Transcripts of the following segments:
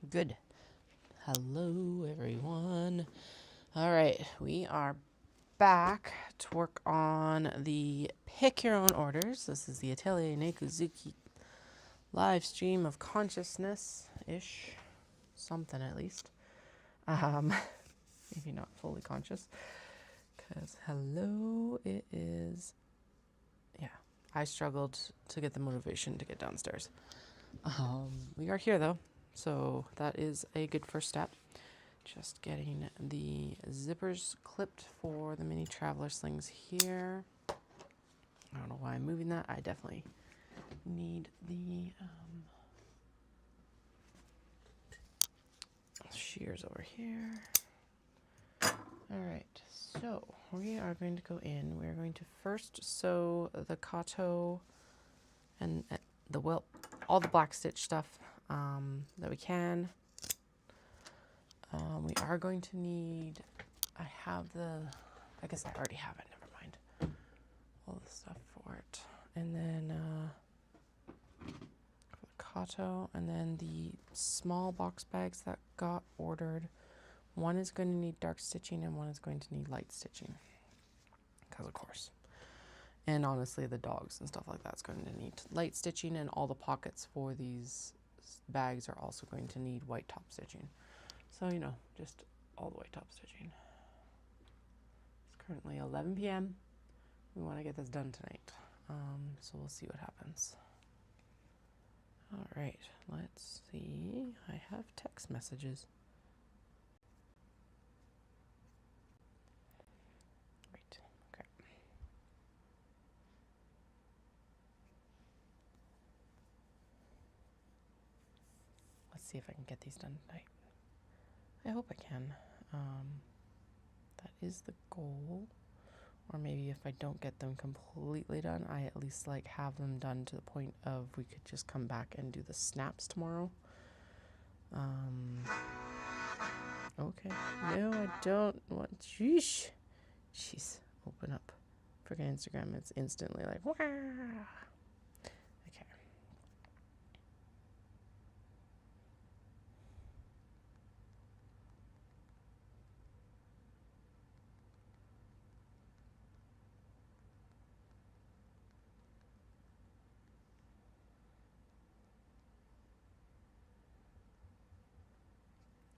Good. Hello, everyone. All right, we are back to work on the Pick Your Own Orders. This is the Atelier Nekuzuki live stream of consciousness-ish. Something, at least. Maybe not fully conscious. Because, hello, it is... Yeah, I struggled to get the motivation to get downstairs. We are here, though. So that is a good first step. Just getting the zippers clipped for the mini traveler slings here. I don't know why I'm moving that. I definitely need the shears over here. All right, so we are going to go in. We're going to first sew the kato and the welt, all the black stitch stuff that we can. We are going to need, I guess I already have it, never mind. All the stuff for it. And then for the kato, and then the small box bags that got ordered. One is going to need dark stitching and one is going to need light stitching. Because of course. And honestly, the dogs and stuff like that's going to need light stitching, and all the pockets for these bags are also going to need white top stitching. So, you know, just all the way top stitching. It's currently 11 p.m. We want to get this done tonight. So we'll see what happens. All right, let's see. I have text messages. Right, okay. Let's see if I can get these done tonight. I hope I can. That is the goal. Or maybe if I don't get them completely done, I at least like have them done to the point of we could just come back and do the snaps tomorrow. Okay. No, I don't want. Sheesh. Jeez. Open up. Freaking Instagram. It's instantly like, wah. Okay.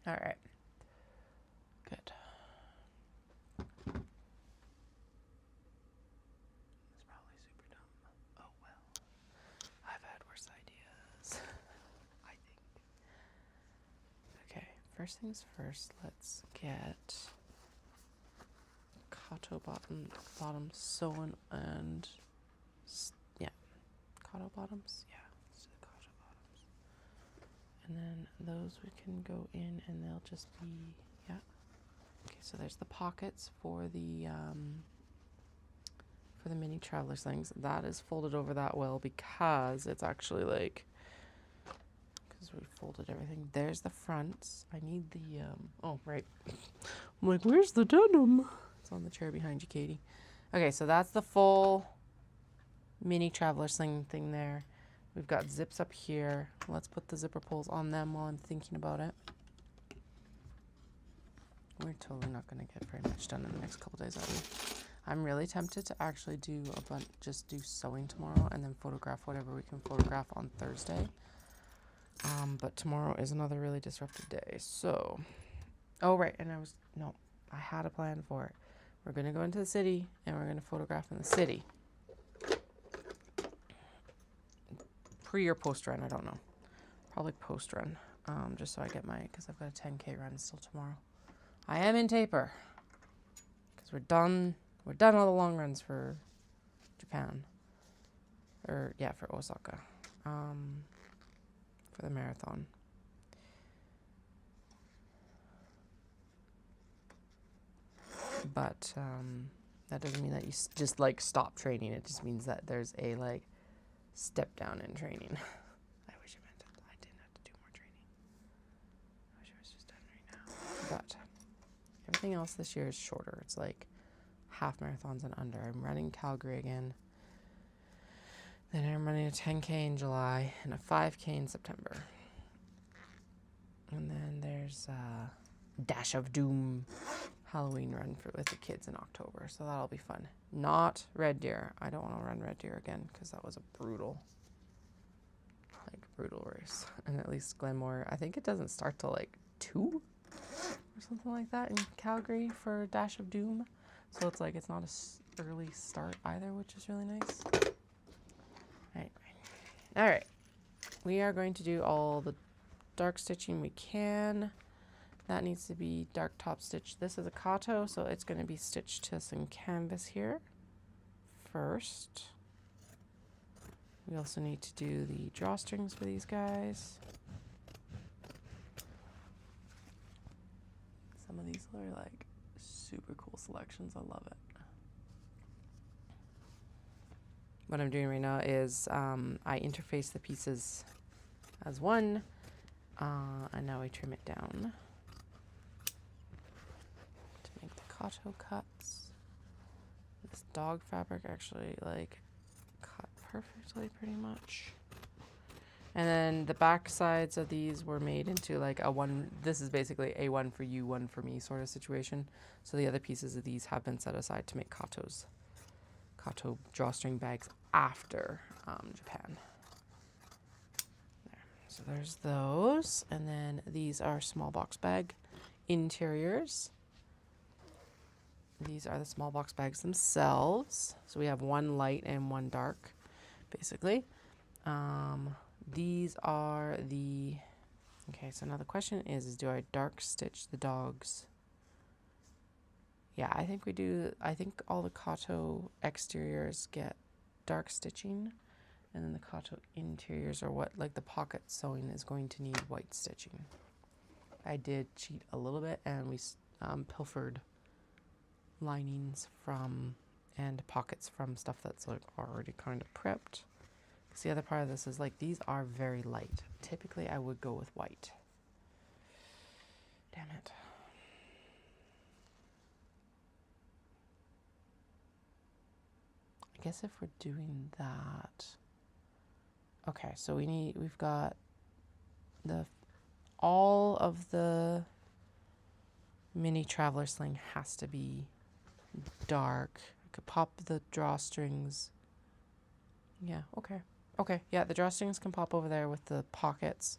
All right. Good. It's probably super dumb. Oh well. I've had worse ideas. I think. Okay. First things first. Let's get kato bottom sewn and yeah, kato bottoms. Yeah, let's do the kato bottoms. And then those we can go in, and they'll just be yeah. Okay, so there's the pockets for the mini traveler slings. That is folded over that well because it's actually like, because we folded everything. There's the fronts. I need the oh right. I'm like, where's the denim? It's on the chair behind you, Katie. Okay, so that's the full mini traveler sling thing there. We've got zips up here. Let's put the zipper pulls on them while I'm thinking about it. We're totally not going to get very much done in the next couple days, are we? I'm really tempted to actually do just do sewing tomorrow and then photograph whatever we can photograph on Thursday. But tomorrow is another really disruptive day. So, oh right, and I had a plan for it. We're going to go into the city and we're going to photograph in the city. Pre or post run, I don't know. Probably post run, just so I get because I've got a 10K run still tomorrow. I am in taper because we're done all the long runs for Japan, or yeah, for Osaka, for the marathon. But that doesn't mean that you just like stop training. It just means that there's a like step down in training. I wish I didn't have to do more training. I wish it was just done right now. But everything else this year is shorter. It's like half marathons and under. I'm running Calgary again. Then I'm running a 10K in July and a 5K in September. And then there's Dash of Doom Halloween run with the kids in October. So that'll be fun. Not Red Deer. I don't want to run Red Deer again because that was a brutal race. And at least Glenmore, I think it doesn't start till like 2 or something like that in Calgary for Dash of Doom. So it's like it's not a early start either, which is really nice. All right. We are going to do all the dark stitching we can. That needs to be dark top stitch. This is a Kato, so it's going to be stitched to some canvas here first. We also need to do the drawstrings for these guys. Some of these are like super cool selections. I love it. What I'm doing right now is I interface the pieces as one, and now I trim it down to make the Kato cuts. This dog fabric actually like cut perfectly pretty much. And then the back sides of these were made into like a one, this is basically a one for you, one for me sort of situation. So the other pieces of these have been set aside to make Kato drawstring bags after Japan. There. So there's those. And then these are small box bag interiors. These are the small box bags themselves. So we have one light and one dark, basically. These are the, okay, so now the question is do I dark stitch the dogs? Yeah, I think we do. I think all the Kato exteriors get dark stitching, and then the Kato interiors are what, like the pocket sewing is going to need white stitching. I did cheat a little bit, and we pilfered linings from and pockets from stuff that's like already kind of prepped. Because the other part of this is like these are very light. Typically, I would go with white. Damn it. I guess if we're doing that, okay, so we've got all of the mini traveler sling has to be dark. I could pop the drawstrings. Yeah, okay, yeah, the drawstrings can pop over there with the pockets.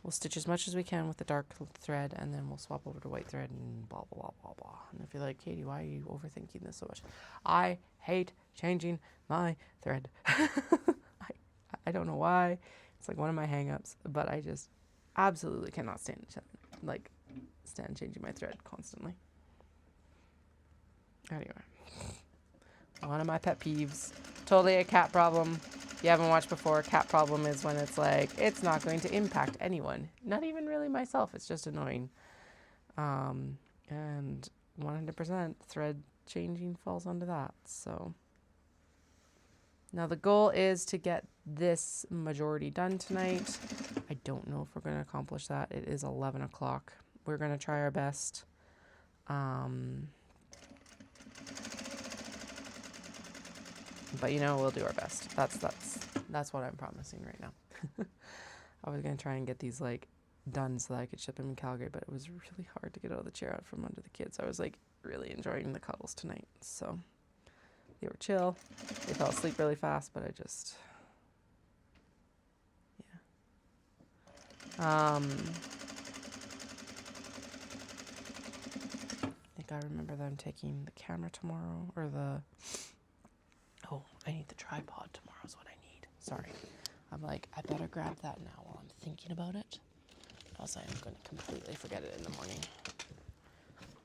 We'll stitch as much as we can with the dark thread, and then we'll swap over to white thread and blah, blah, blah, blah, blah. And if you're like, Katie, why are you overthinking this so much? I hate changing my thread. I don't know why. It's like one of my hang-ups, but I just absolutely cannot stand changing my thread constantly. Anyway, one of my pet peeves. Totally a cat problem. If you haven't watched before, cat problem is when it's like, it's not going to impact anyone. Not even really myself. It's just annoying. And 100% thread changing falls under that. So now the goal is to get this majority done tonight. I don't know if we're going to accomplish that. It is 11 o'clock. We're going to try our best. But you know, we'll do our best. That's what I'm promising right now. I was gonna try and get these like done so that I could ship them in Calgary, but it was really hard to get out of the chair out from under the kids. I was like really enjoying the cuddles tonight. So they were chill. They fell asleep really fast, but I just, yeah. I think I remember them taking the camera tomorrow, or oh, I need the tripod tomorrow is what I need. Sorry. I'm like, I better grab that now while I'm thinking about it. Else I'm going to completely forget it in the morning.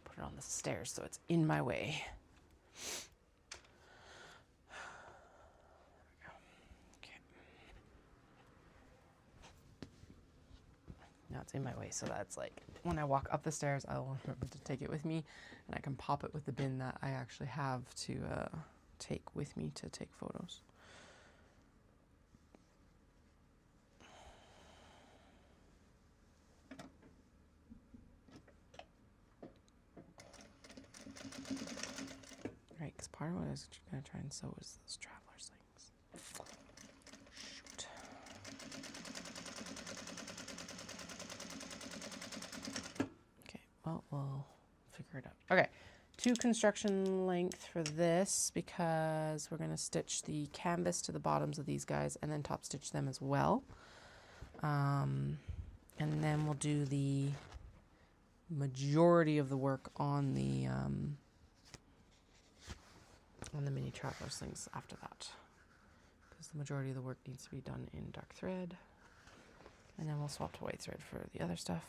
Put it on the stairs so it's in my way. There we go. Okay. Now it's in my way, so that's like, when I walk up the stairs, I'll remember to take it with me, and I can pop it with the bin that I actually have to take with me to take photos. Right, because part of what I was going to try and sew is those traveler's things. Shoot. well, we'll figure it out. Okay, 2 construction length for this because we're going to stitch the canvas to the bottoms of these guys and then top stitch them as well. And then we'll do the majority of the work on the mini traveler slings after that, because the majority of the work needs to be done in dark thread, and then we'll swap to white thread for the other stuff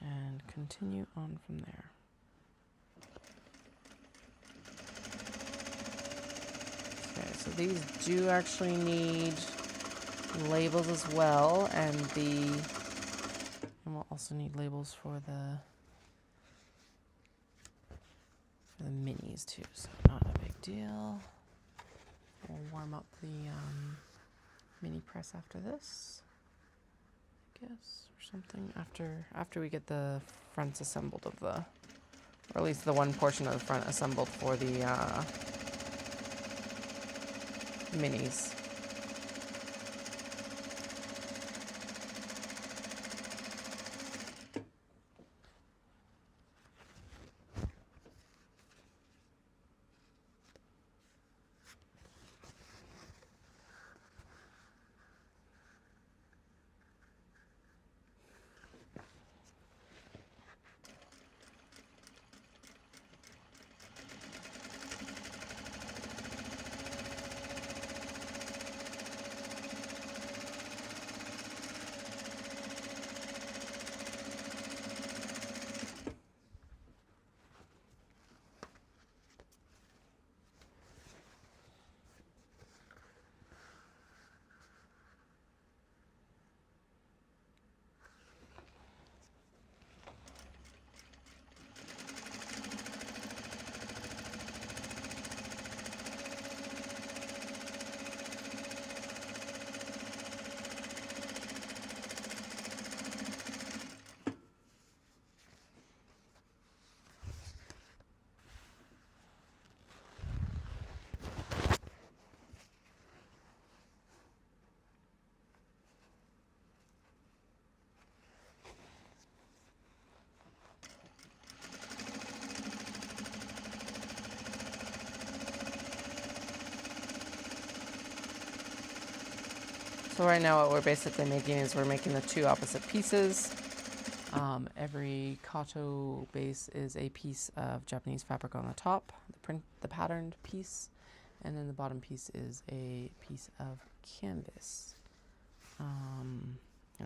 and continue on from there. Okay, so these do actually need labels as well, and we'll also need labels for the minis too, so not a big deal. We'll warm up the mini press after this, I guess, or something, after we get the fronts assembled of the, or at least the one portion of the front assembled for the minis. So right now what we're basically making is we're making the 2 opposite pieces. Every kato base is a piece of Japanese fabric on the top, the patterned piece, and then the bottom piece is a piece of canvas. And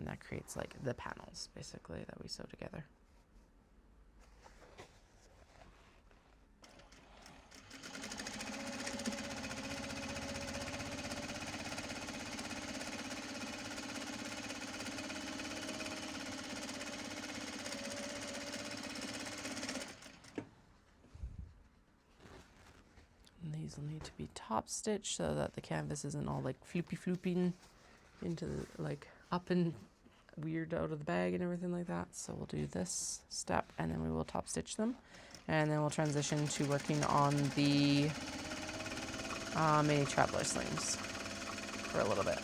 that creates like the panels basically that we sew together. These will need to be top stitched so that the canvas isn't all like flooping into the, like up and weird out of the bag and everything like that. So we'll do this step and then we will top stitch them, and then we'll transition to working on the mini traveler slings for a little bit.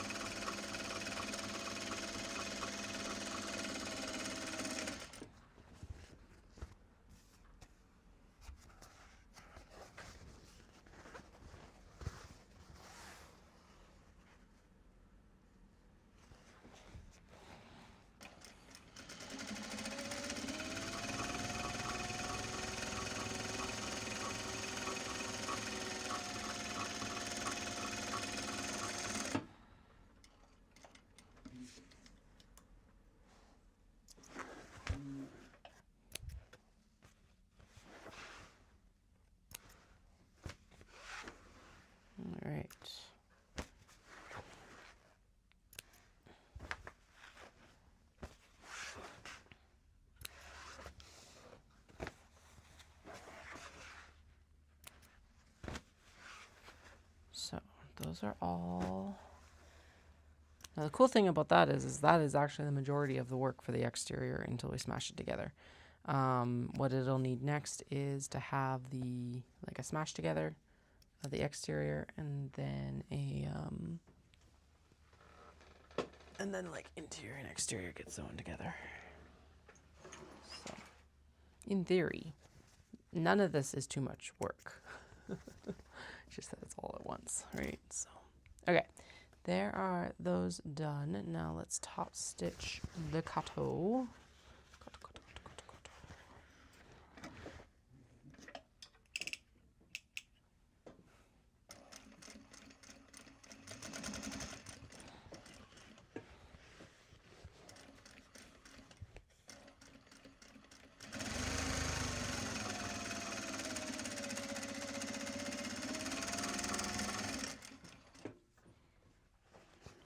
All right. So those are all. Now the cool thing about that is that is actually the majority of the work for the exterior until we smash it together. What it'll need next is to have a smash together of the exterior, and then And then like interior and exterior get sewn together. So, in theory, none of this is too much work. Just that it's all at once, right? So, okay, there are those done. Now let's top stitch the kato.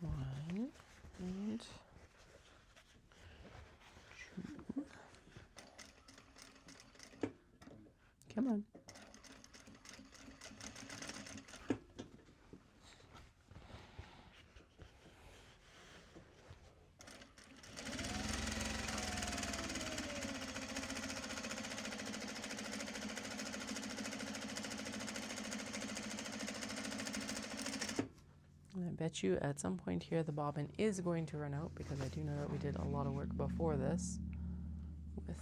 One and two. Come on. I bet you at some point here the bobbin is going to run out, because I do know that we did a lot of work before this with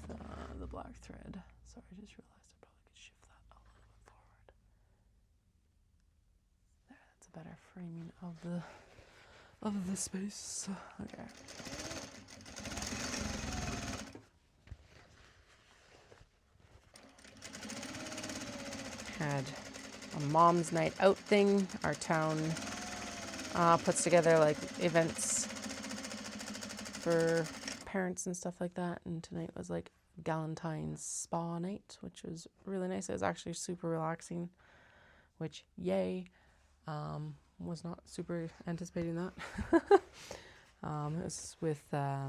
the black thread. Sorry, I just realized I probably could shift that a little bit forward. There, that's a better framing of the space. Okay. Had a mom's night out thing. Our town puts together like events for parents and stuff like that, and tonight was like Galentine's spa night, which was really nice. It was actually super relaxing, which yay. Was not super anticipating that. It was with a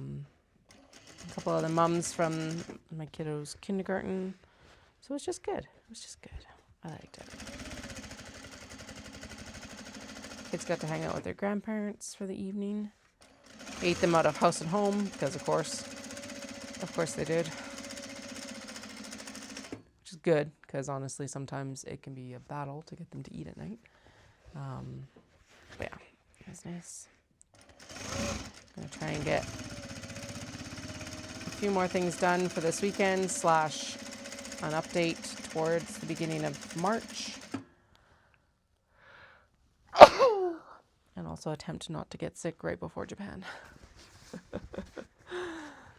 couple other mums from my kiddo's kindergarten, so it was just good. It was just good. I liked it. Kids got to hang out with their grandparents for the evening. Ate them out of house and home, because of course they did. Which is good, because honestly sometimes it can be a battle to get them to eat at night. But yeah, it was nice. I'm gonna try and get a few more things done for this weekend / an update towards the beginning of March. And also attempt not to get sick right before Japan.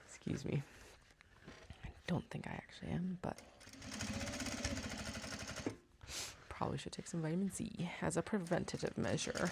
Excuse me. I don't think I actually am, but probably should take some vitamin C as a preventative measure.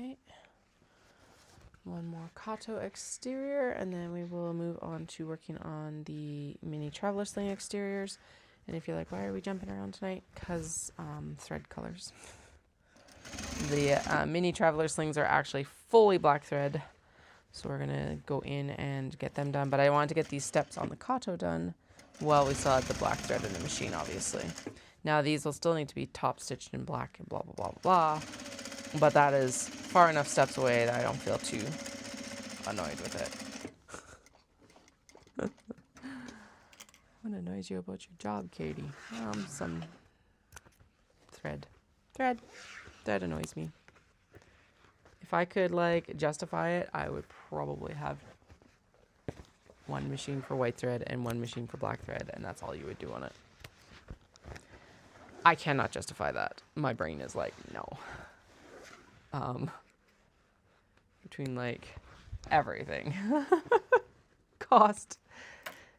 Okay, one more Kato exterior, and then we will move on to working on the mini traveler sling exteriors. And if you're like, why are we jumping around tonight? Because thread colors. The mini traveler slings are actually fully black thread, so we're gonna go in and get them done. But I wanted to get these steps on the Kato done while we still had the black thread in the machine, obviously. Now these will still need to be top stitched in black and blah blah blah blah. But that is far enough steps away that I don't feel too annoyed with it. What annoys you about your job, Katie? Some thread. Thread annoys me. If I could like justify it, I would probably have one machine for white thread and one machine for black thread, and that's all you would do on it. I cannot justify that. My brain is like, no. Between like everything, cost,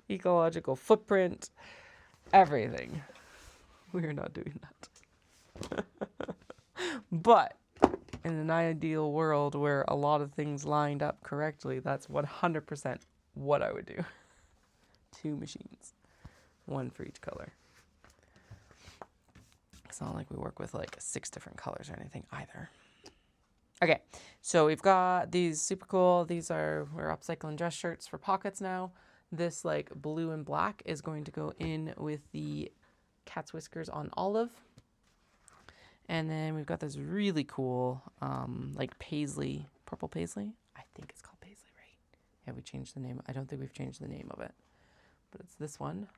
ecological footprint, everything, we're not doing that. But in an ideal world where a lot of things lined up correctly, that's 100% what I would do. 2 machines, 1 for each color. It's not like we work with like 6 different colors or anything either. Okay, so we've got these super cool. We're upcycling dress shirts for pockets now. This like blue and black is going to go in with the cat's whiskers on olive. And then we've got this really cool like paisley, purple paisley. I think it's called paisley, right? Yeah, we changed the name. I don't think we've changed the name of it, but it's this one.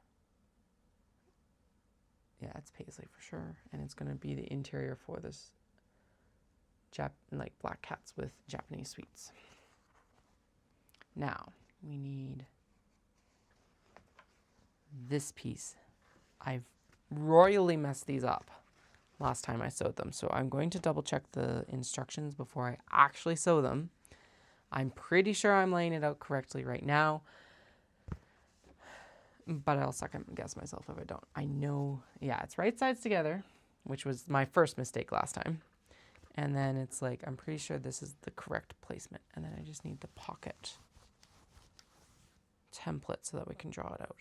Yeah, it's paisley for sure. And it's going to be the interior for this like black cats with Japanese sweets. Now we need this piece. I've royally messed these up last time I sewed them, so I'm going to double check the instructions before I actually sew them. I'm pretty sure I'm laying it out correctly right now, but I'll second guess myself if I don't. I know, yeah, it's right sides together, which was my first mistake last time. And then it's like, I'm pretty sure this is the correct placement. And then I just need the pocket template so that we can draw it out.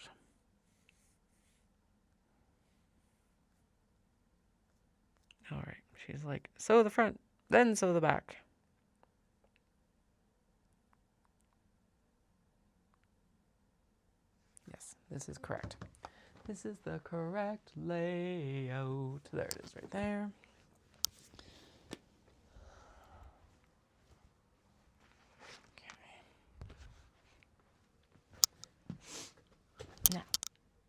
All right, she's like, sew the front, then sew the back. Yes, this is correct. This is the correct layout. There it is right there. Now,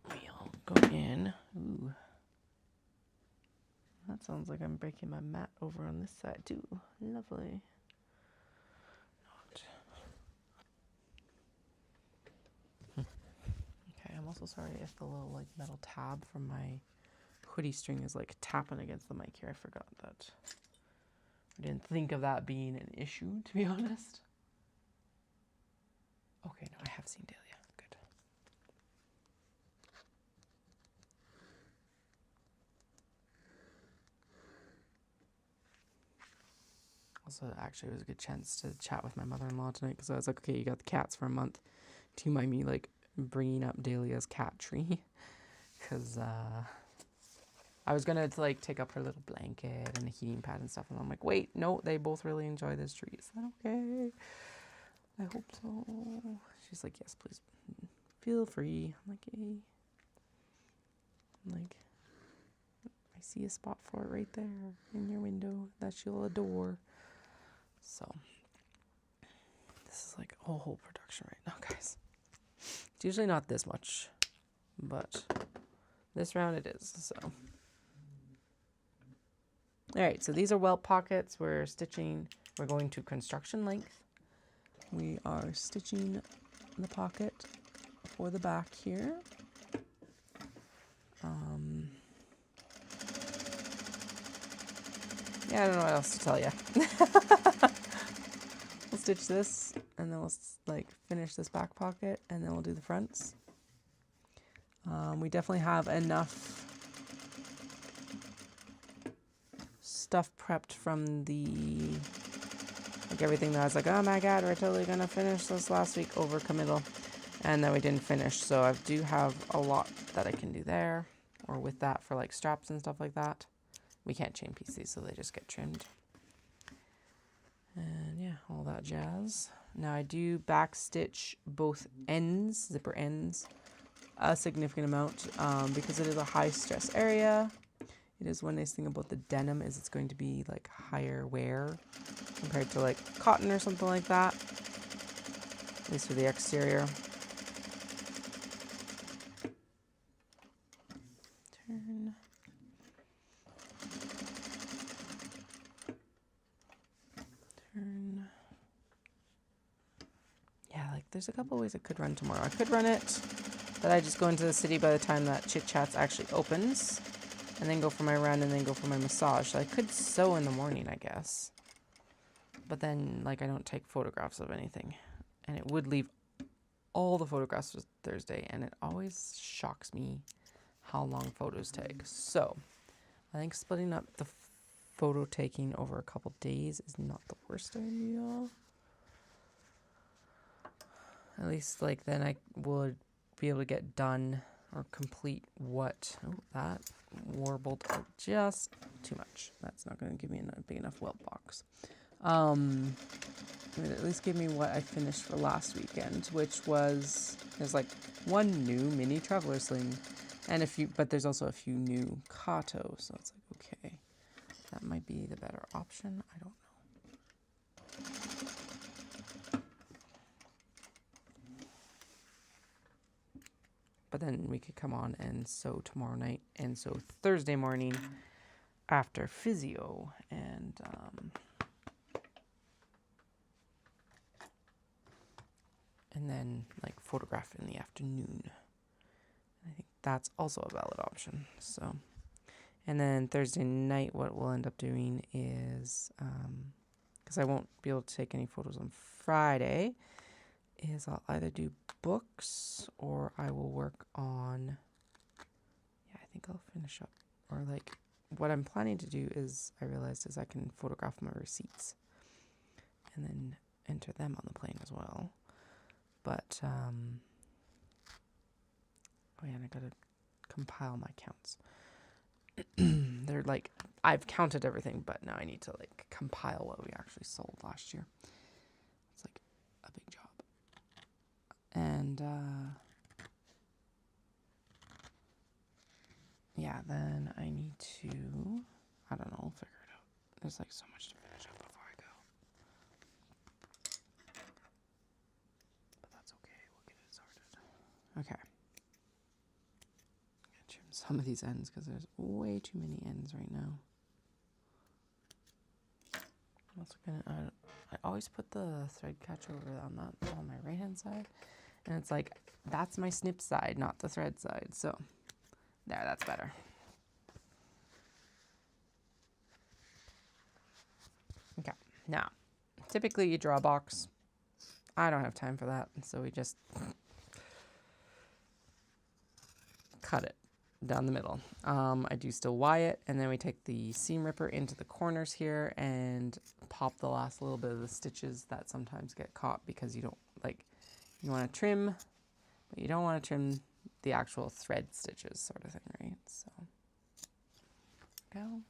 we'll go in. Ooh. That sounds like I'm breaking my mat over on this side too. Lovely. Not. Okay, I'm also sorry if the little like metal tab from my hoodie string is like tapping against the mic here. I forgot that. I didn't think of that being an issue, to be honest. Okay, no, I have seen Dahlia. Good. Also, actually, it was a good chance to chat with my mother-in-law tonight because I was like, okay, you got the cats for a month. Do you mind me like bringing up Dahlia's cat tree? Because I was gonna like take up her little blanket and a heating pad and stuff, and I'm like, wait, no, they both really enjoy this tree. Is that okay? I hope so. She's like, yes, please, feel free. I'm like, hey, like, I see a spot for it right there in your window that she'll adore. So this is like a whole production right now, guys. It's usually not this much, but this round it is. So all right, so these are welt pockets. We're going to construction length. We are stitching the pocket for the back here. Yeah, I don't know what else to tell you. We'll stitch this, and then we'll like finish this back pocket, and then we'll do the fronts. We definitely have enough stuff prepped from like everything that I was like, oh my god, we're totally gonna finish this last week, over committal, and then we didn't finish. So I do have a lot that I can do there, or with that for like straps and stuff like that. We can't chain piece these, so they just get trimmed. And yeah, all that jazz. Now I do back stitch both ends, zipper ends, a significant amount because it is a high stress area. It is one nice thing about the denim is it's going to be like higher wear compared to like cotton or something like that, at least for the exterior. Turn. Turn. Yeah, like there's a couple ways I could run tomorrow. I could run it that I just go into the city by the time that Chit Chats actually opens, and then go for my run, and then go for my massage. So I could sew in the morning, I guess. But then, like, I don't take photographs of anything. And it would leave all the photographs for Thursday, and it always shocks me how long photos take. So I think splitting up the photo taking over a couple days is not the worst idea. At least, like, then I would be able to get done or complete what... Oh, that warbled out just too much. That's not going to give me a big enough welt box. It at least give me what I finished for last weekend, which was, there's like one new mini traveler sling and a few, but there's also a few new Kato, so it's like, okay, that might be the better option. I don't know. But then we could come on and sew tomorrow night and sew Thursday morning after physio, and then like photograph in the afternoon. I think that's also a valid option. So, and then Thursday night, what we'll end up doing is, because I won't be able to take any photos on Friday, is I'll either do books or I will work on, yeah, I think I'll finish up, or like what I'm planning to do is, I realized is I can photograph my receipts and then enter them on the plane as well. But, oh yeah, and I gotta compile my counts. They're like, I've counted everything, but now I need to like compile what we actually sold last year. It's like a big job. And, yeah, then I need to, I don't know, figure it out. There's like so much to finish up before I go. But that's okay, we'll get it sorted. Okay. I'm gonna trim some of these ends because there's way too many ends right now. I'm also gonna, I always put the thread catch over on my right hand side. And it's like, that's my snip side, not the thread side. So, there, that's better. Okay, now, typically you draw a box. I don't have time for that, so we just cut it down the middle. I do still Y it, and then we take the seam ripper into the corners here and pop the last little bit of the stitches that sometimes get caught because you don't, like, you want to trim, but you don't want to trim the actual thread stitches sort of thing, right? So, go.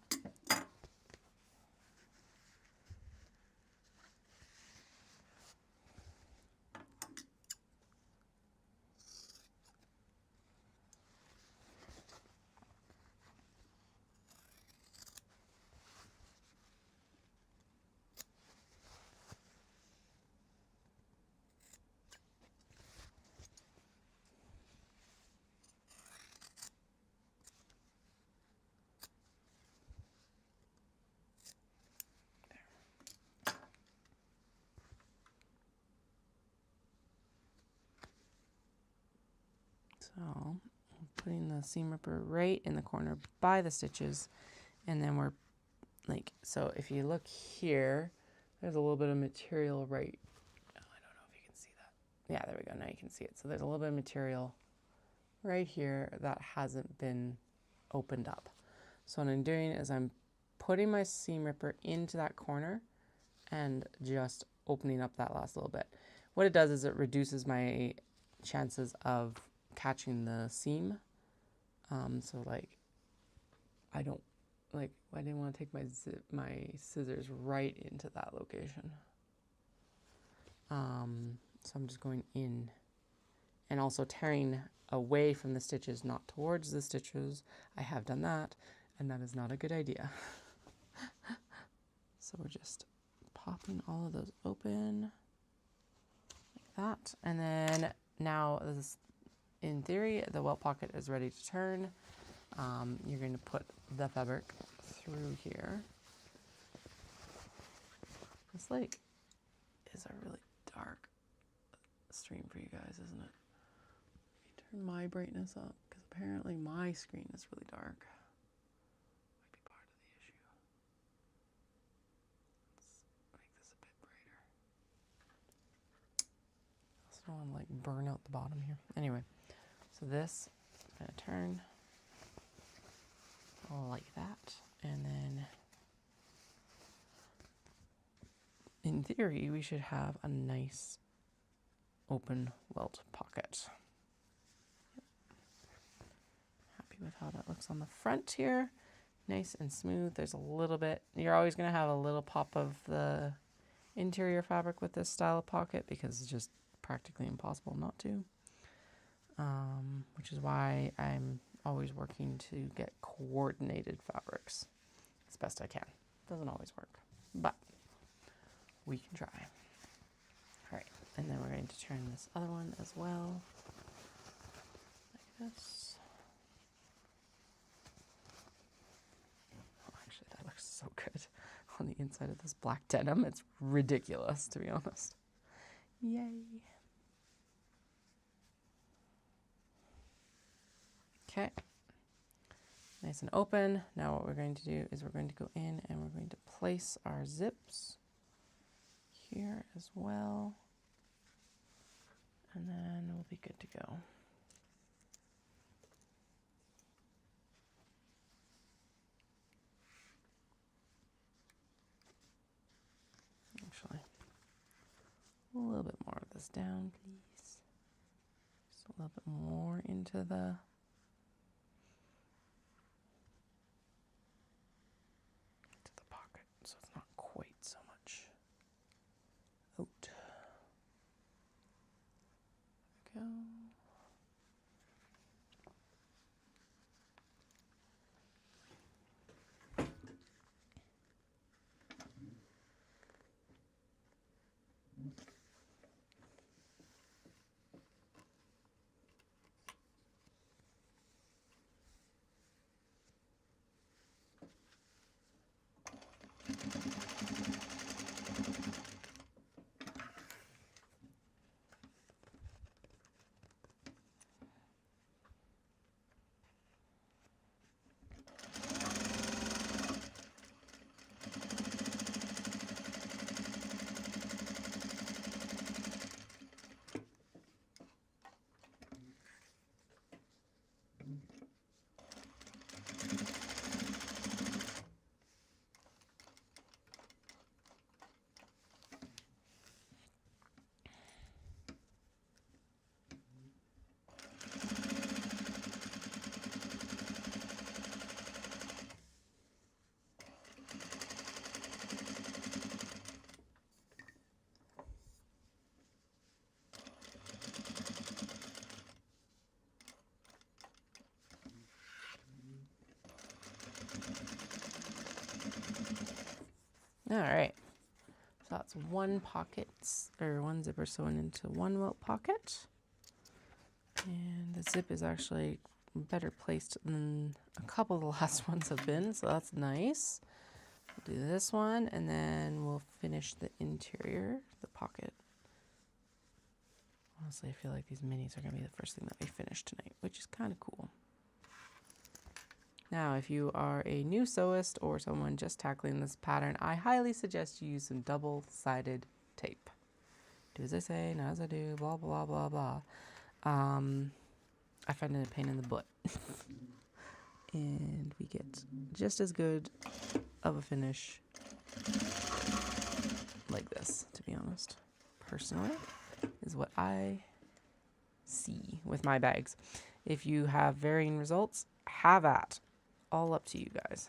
So, putting the seam ripper right in the corner by the stitches, and then we're like, so if you look here, there's a little bit of material right, oh, I don't know if you can see that. Yeah, there we go, now you can see it. So there's a little bit of material right here that hasn't been opened up. So what I'm doing is I'm putting my seam ripper into that corner and just opening up that last little bit. What it does is it reduces my chances of catching the seam. So like, I didn't want to take my scissors right into that location. So I'm just going in and also tearing away from the stitches, not towards the stitches. I have done that, and that is not a good idea. So we're just popping all of those open like that. And then now this, in theory, the welt pocket is ready to turn. You're going to put the fabric through here. This like is a really dark stream for you guys, isn't it? Let me turn my brightness up because apparently my screen is really dark. Might be part of the issue. Let's make this a bit brighter. I also don't want to like burn out the bottom here. Anyway, so this I'm going to turn like that, and then in theory we should have a nice open welt pocket. Happy with how that looks on the front here. nice and smooth. There's a little bit, you're always going to have a little pop of the interior fabric with this style of pocket because it's just practically impossible not to. Which is why I'm always working to get coordinated fabrics as best I can. Doesn't always work, but we can try. All right, and then we're going to turn this other one as well, like this. Oh, actually, that looks so good on the inside of this black denim. It's ridiculous, to be honest. Yay. Okay, nice and open. Now what we're going to do is we're going to go in and we're going to place our zips here as well. And then we'll be good to go. Actually, a little bit more of this down, please. Just a little bit more into the pocket, so it's not quite so much out. There we go. All right, so that's one pocket, or one zipper sewn into one welt pocket. And the zip is actually better placed than a couple of the last ones have been, so that's nice. We'll do this one, and then we'll finish the interior, the pocket. Honestly, I feel like these minis are going to be the first thing that we finish tonight, which is kind of cool. Now, if you are a new sewist or someone just tackling this pattern, I highly suggest you use some double-sided tape. Do as I say, not as I do, blah, blah, blah, blah. I find it a pain in the butt. And we get just as good of a finish like this, to be honest. Personally, is what I see with my bags. If you have varying results, have at. All up to you guys.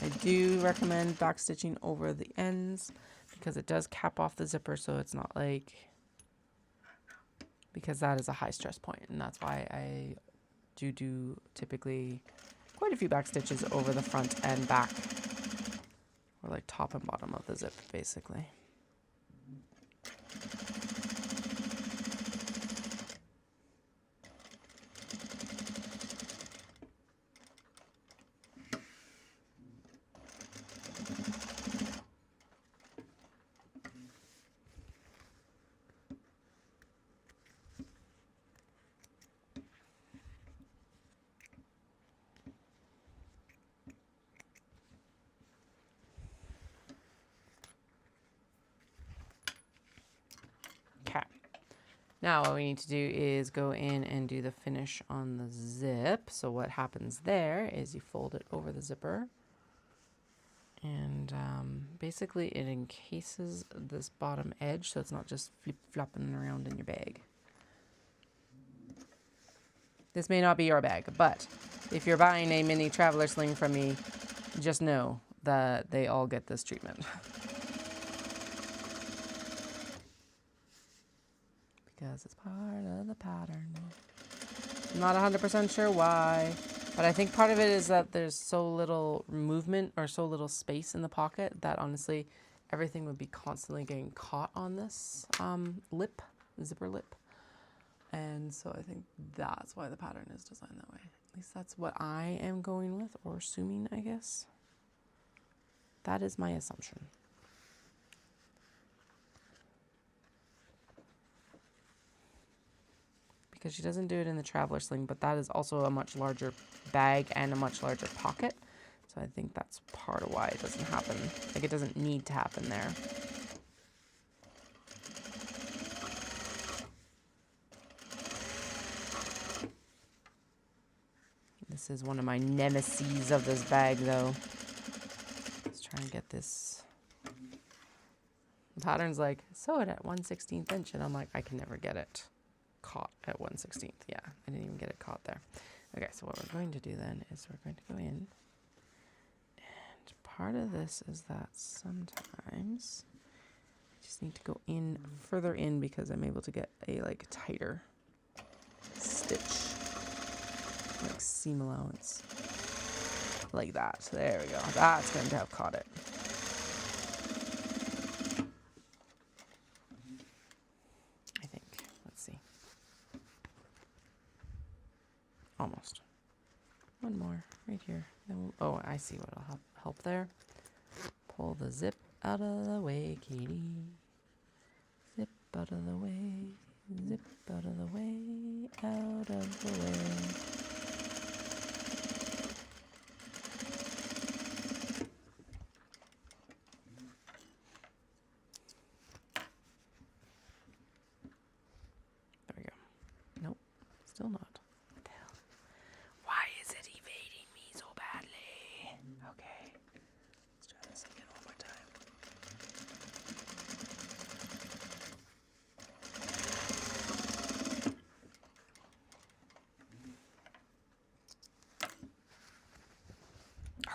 I do recommend back stitching over the ends because it does cap off the zipper, so it's not like, because that is a high stress point, and that's why I do typically quite a few back stitches over the front and back, or like top and bottom of the zip basically. Now what we need to do is go in and do the finish on the zip. So what happens there is you fold it over the zipper, and basically it encases this bottom edge so it's not just flip-flopping around in your bag. This may not be your bag, but if you're buying a mini traveler sling from me, just know that they all get this treatment. Because it's part of the pattern. I'm not 100% sure why, but I think part of it is that there's so little movement or so little space in the pocket that honestly everything would be constantly getting caught on this zipper lip. And so I think that's why the pattern is designed that way. At least that's what I am going with, or assuming, I guess. That is my assumption. Because she doesn't do it in the traveler sling, but that is also a much larger bag and a much larger pocket. So I think that's part of why it doesn't happen. Like, it doesn't need to happen there. This is one of my nemeses of this bag, though. Let's try and get this. The pattern's like, sew it at 1/16 inch. And I'm like, I can never get it caught at 1/16. Yeah, I didn't even get it caught there. Okay, so what we're going to do then is we're going to go in. And part of this is that sometimes I just need to go in further in because I'm able to get a like tighter stitch. Like seam allowance, like that. There we go. That's going to have caught it. I think. Let's see. Almost. One more right here. Then we'll, oh, I see what'll help there. Pull the zip out of the way, Katie. Zip out of the way. Zip out of the way. Out of the way. Still not. What the hell? Why is it evading me so badly? Okay. Let's try this again one more time.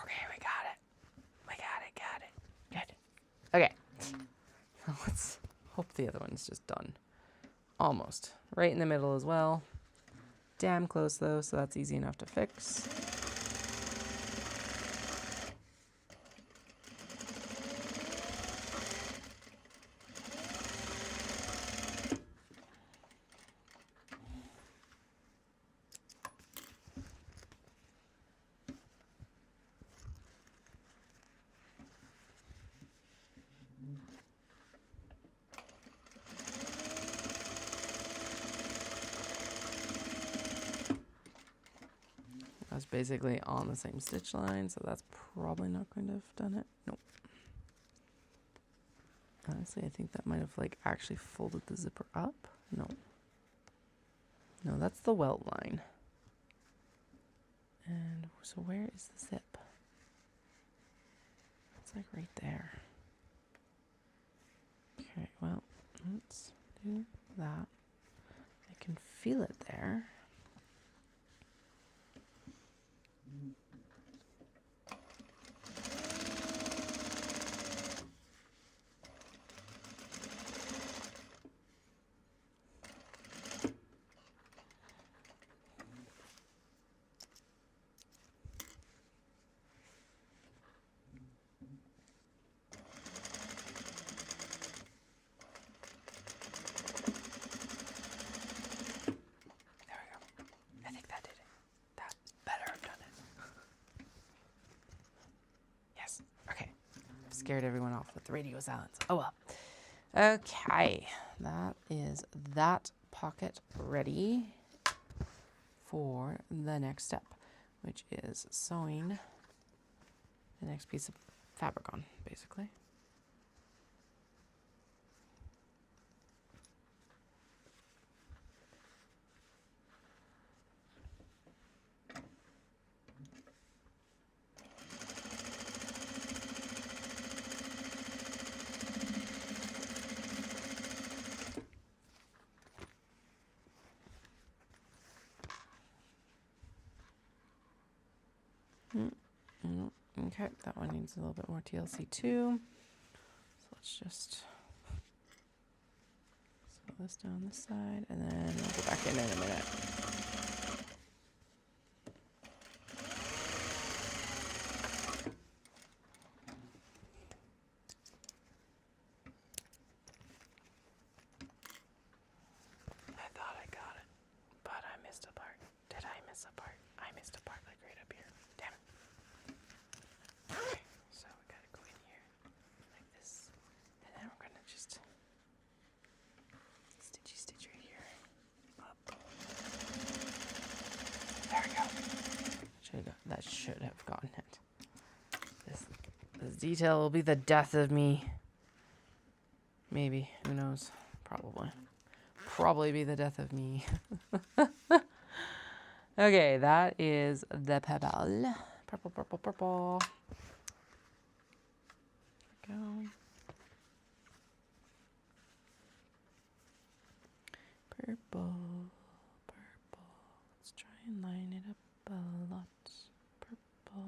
Okay, we got it. We got it. Good. Okay. Let's hope the other one's just done. Almost. Right in the middle as well. Damn close though, so that's easy enough to fix. That's basically on the same stitch line, so that's probably not going to have done it. Nope. Honestly, I think that might have like actually folded the zipper up. No. No, that's the welt line. And so where is the zip? It's like right there. Okay, well, let's do that. I can feel it there. Scared everyone off with the radio silence. Oh well. Okay, that is that pocket ready for the next step, which is sewing the next piece of fabric on, basically. Okay, that one needs a little bit more TLC too. So let's just sew this down this side, and then we'll go back in a minute. I thought I got it, but I missed a part. Did I miss a part? I missed a part like right up here. Damn it. Okay, so we gotta go in here like this, and then we're gonna just stitch right here. Up. There we go. That should have gotten it. This detail will be the death of me. Maybe. Who knows? Probably. Probably be the death of me. Okay, that is the purple. Purple, purple, purple. There we go. Purple, purple. Let's try and line it up a lot. Purple,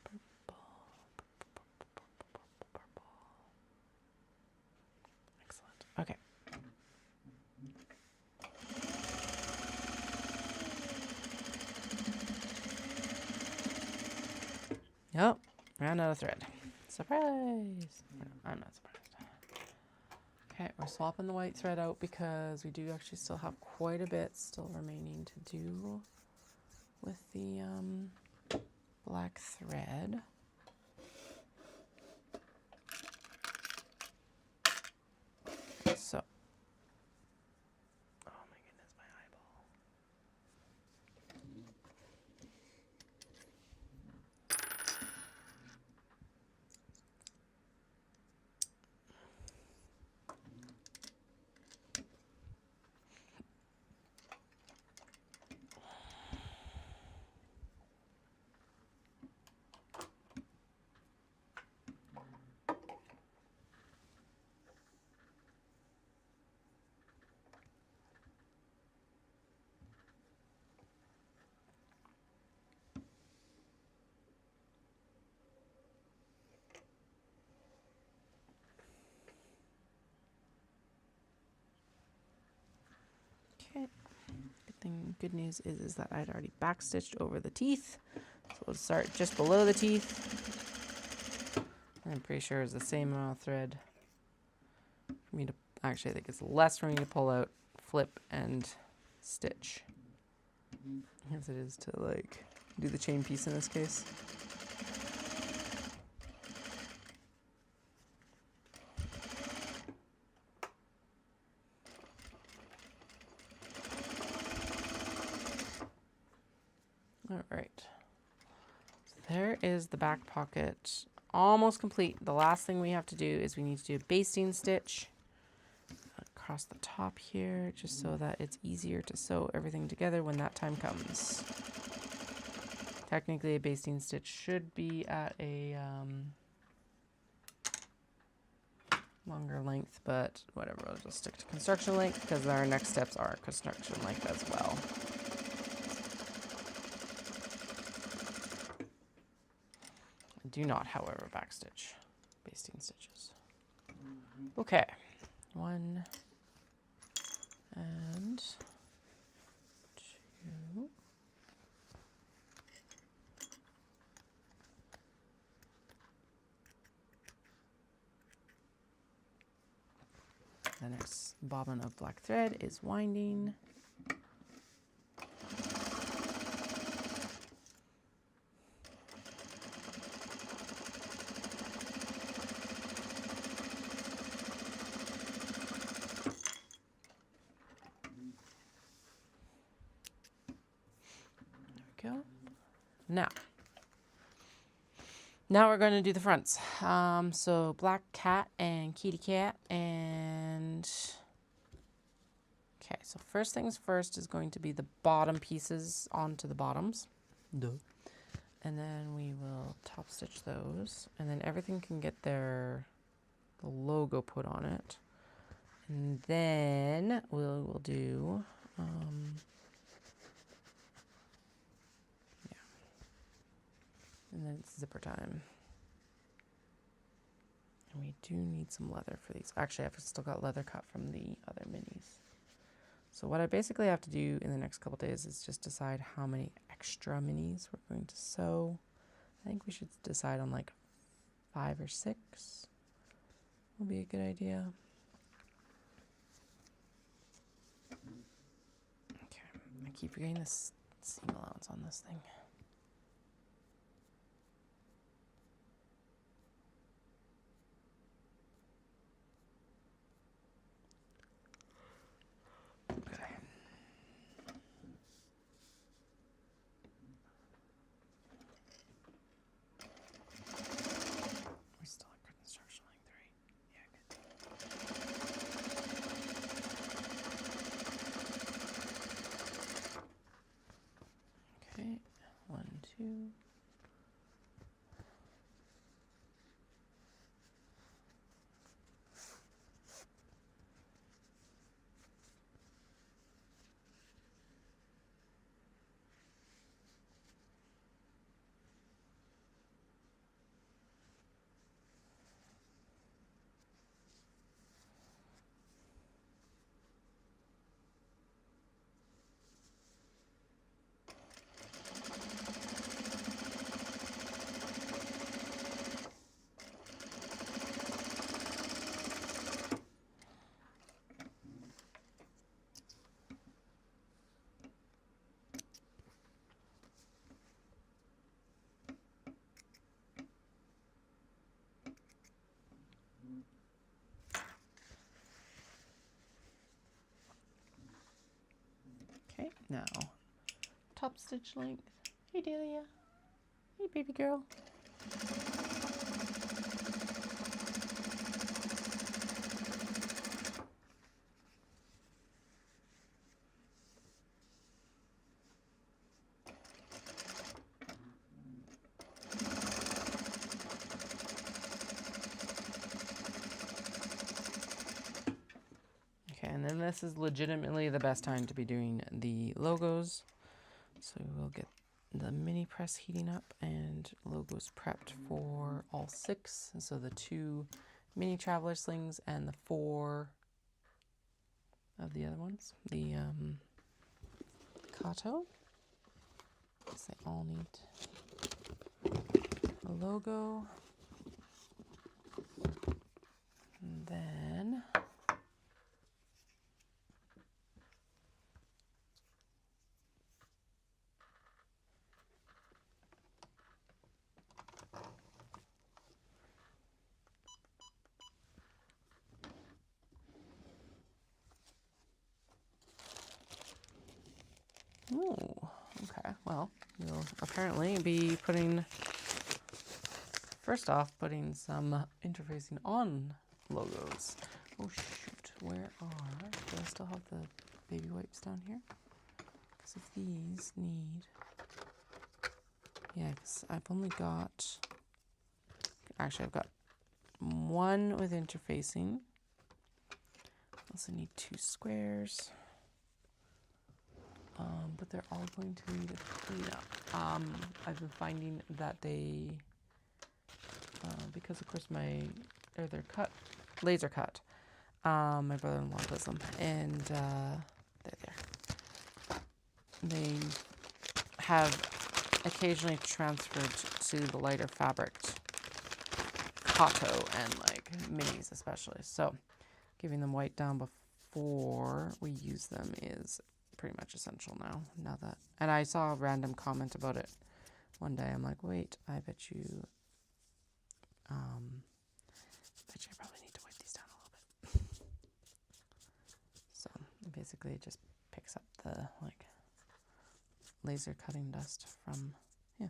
purple, purple. Excellent. Okay. Yep, ran out of thread. Surprise! No, I'm not surprised. Okay, we're swapping the white thread out because we do actually still have quite a bit still remaining to do with the black thread. So, oh my goodness, my eyeball. Okay. Good news is that I'd already backstitched over the teeth. So we'll start just below the teeth. I'm pretty sure it's the same amount of thread for me to, actually I think it's less for me to pull out, flip, and stitch. As it is to like do the chain piece in this case. All right, so there is the back pocket almost complete. The last thing we have to do is we need to do a basting stitch across the top here, just so that it's easier to sew everything together when that time comes. Technically a basting stitch should be at a longer length, but whatever, I'll just stick to construction length because our next steps are construction length as well. I do not, however, backstitch basting stitches. Okay, 1 and 2. The next bobbin of black thread is winding. There we go. Now we're going to do the fronts. So black cat and kitty cat and... Okay, so first things first is going to be the bottom pieces onto the bottoms. Duh. And then we will top stitch those. And then everything can get the logo put on it. And then we'll do... And then it's zipper time. And we do need some leather for these. Actually, I've still got leather cut from the other minis. So what I basically have to do in the next couple days is just decide how many extra minis we're going to sew. I think we should decide on like 5 or 6 will be a good idea. Okay, I keep forgetting this seam allowance on this thing. Okay. We still have construction line 3. Yeah, good. Okay, 1, 2. Okay, now top stitch length. Hey Delia. Hey baby girl. Okay, and then this is legitimately the best time to be doing the logos. So we'll get the mini press heating up and logos prepped for all 6. So the 2 mini traveler slings and the 4 of the other ones. The Kato. Because they all need a logo. And then okay. Well, we'll apparently be putting putting some interfacing on logos. Oh shoot, where do I still have the baby wipes down here? Because if these need, yeah, because I've only got, actually I've got 1 with interfacing. I also need 2 squares. But they're all going to need a cleanup. I've been finding that they, because of course they're cut, laser cut. My brother-in-law does them, and they're there. They have occasionally transferred to the lighter fabric, Kato and like minis especially. So giving them white down before we use them is pretty much essential now. And I saw a random comment about it one day. I'm like, wait, I bet you probably need to wipe these down a little bit. So basically it just picks up the like laser cutting dust from, yeah.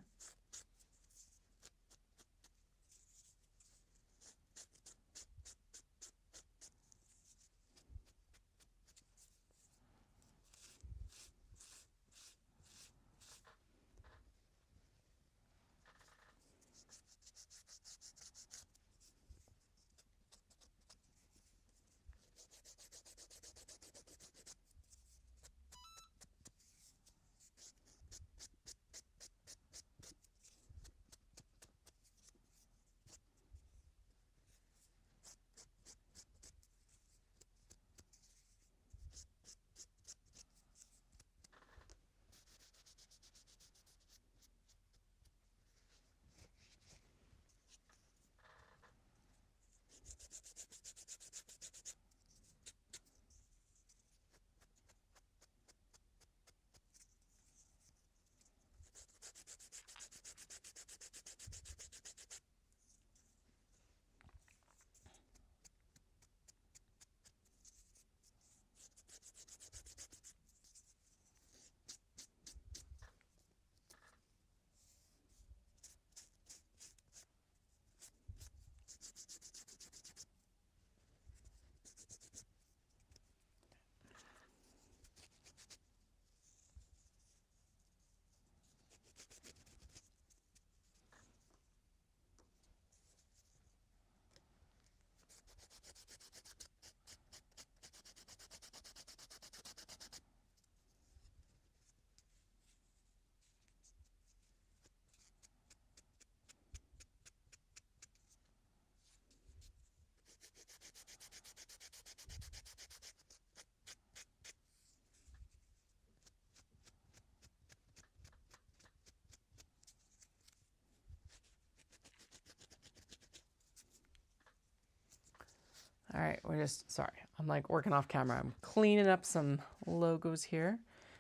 All right, we're just, sorry, I'm like working off camera. I'm cleaning up some logos here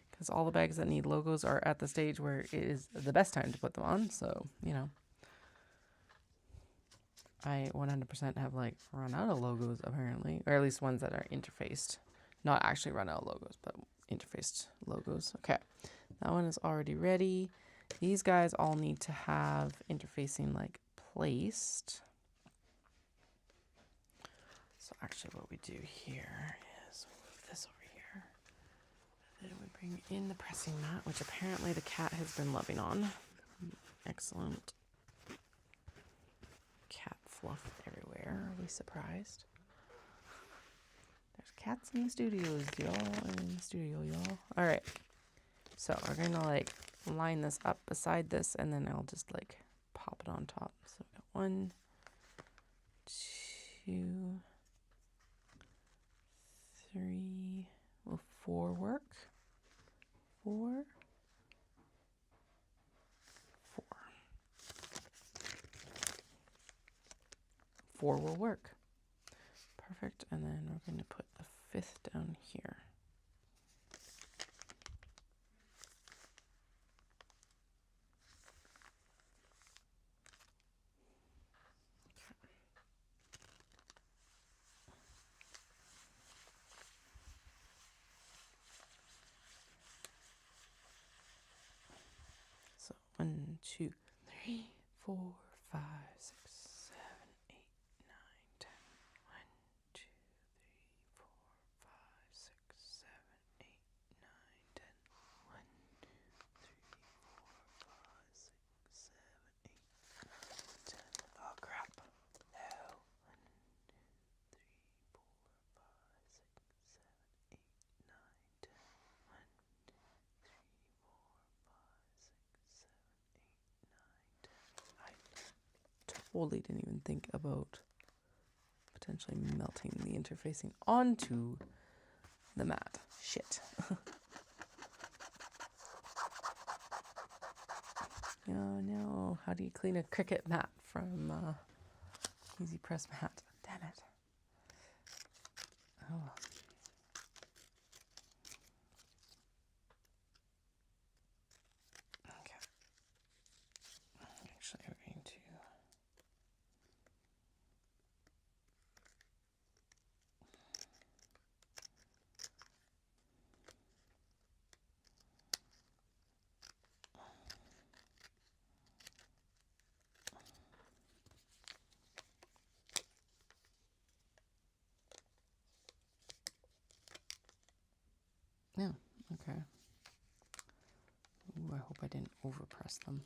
because all the bags that need logos are at the stage where it is the best time to put them on. So, you know, I 100% have like run out of logos apparently, or at least ones that are interfaced. Not actually run out of logos, but interfaced logos. Okay, that one is already ready. These guys all need to have interfacing like placed. So actually what we do here is move this over here. And then we bring in the pressing mat, which apparently the cat has been loving on. Excellent. Cat fluff everywhere. Are we surprised? There's cats in the studios, y'all. In the studio, y'all. All right. So we're going to like line this up beside this, and then I'll just like pop it on top. So we got 1, 2, 3, will 4 work? 4, 4. 4 will work. Perfect. And then we're going to put the 5th down here. So 1, 2, 3, 4, 5, 6, 7, 8, 9, 10. 1, 2, 3, 4, 5, 6, 7, 8, 9, 10. 1, 2, 3, 4, 5, 6, 7, 8, 9, 10. Oh crap. No. 1, 2, 3, 4, 5, 6, 7, 8, 9, 10. 1, 2, 3, 4, 5, 6, 7, 8, 9, 10. I totally didn't even think about potentially melting the interfacing onto the mat. Shit. Oh no. How do you clean a Cricut mat from Easy Press Mat? Damn it. Oh well. Okay. Actually, we're going to no. Okay. Ooh, I hope I didn't overpress them.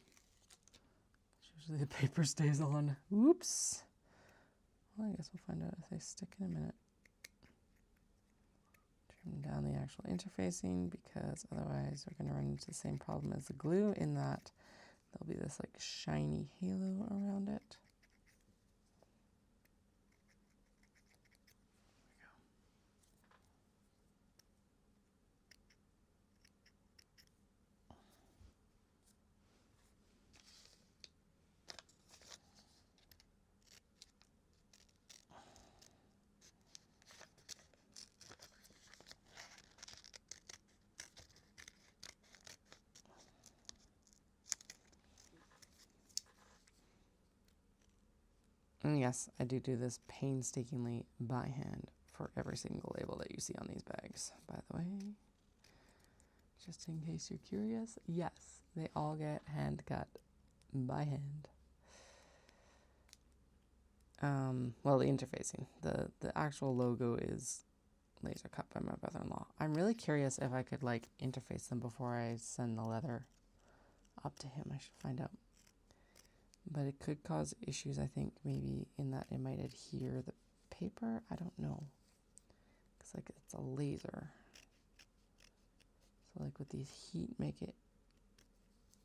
Usually the paper stays on. Oops. Well, I guess we'll find out if they stick in a minute. Trim down the actual interfacing because otherwise we're going to run into the same problem as the glue in that there'll be this like shiny halo around it. And yes, I do this painstakingly by hand for every single label that you see on these bags, by the way. Just in case you're curious, yes, they all get hand cut by hand. Well, the interfacing. The actual logo is laser cut by my brother-in-law. I'm really curious if I could like interface them before I send the leather up to him. I should find out. But it could cause issues, I think, maybe in that it might adhere the paper. I don't know. Because like it's a laser. So like with these heat, make it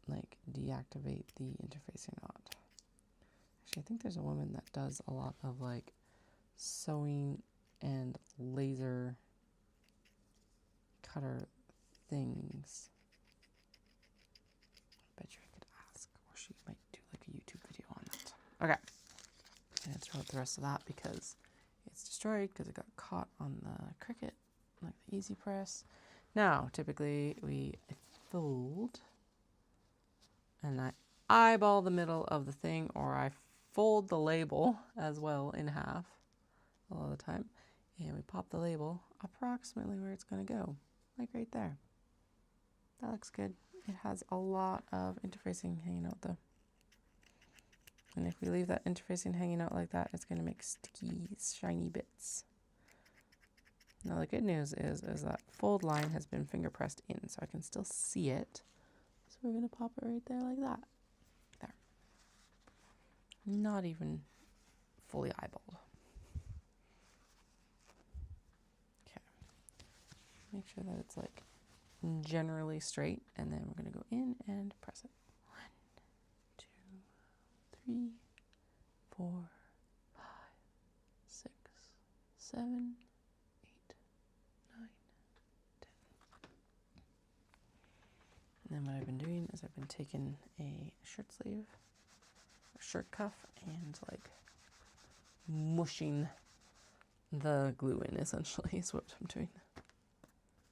like deactivate the interfacing knot. Actually, I think there's a woman that does a lot of like sewing and laser cutter things. I bet you I could ask, or she might do like a YouTube video on that. Okay, I'm gonna throw out the rest of that because gets destroyed because it got caught on the Cricut, like the easy press. Now, typically we fold and I eyeball the middle of the thing, or I fold the label as well in half a lot of the time, and we pop the label approximately where it's going to go, like right there. That looks good. It has a lot of interfacing hanging out though. And if we leave that interfacing hanging out like that, it's going to make sticky, shiny bits. Now the good news is that fold line has been finger pressed in, so I can still see it. So we're going to pop it right there like that. There. Not even fully eyeballed. Okay. Make sure that it's like generally straight, and then we're going to go in and press it. 1, 2, 3, 4, 5, 6, 7, 8, 9, 10. And then what I've been doing is I've been taking a shirt sleeve, or shirt cuff, and like mushing the glue in, essentially, is what I'm doing.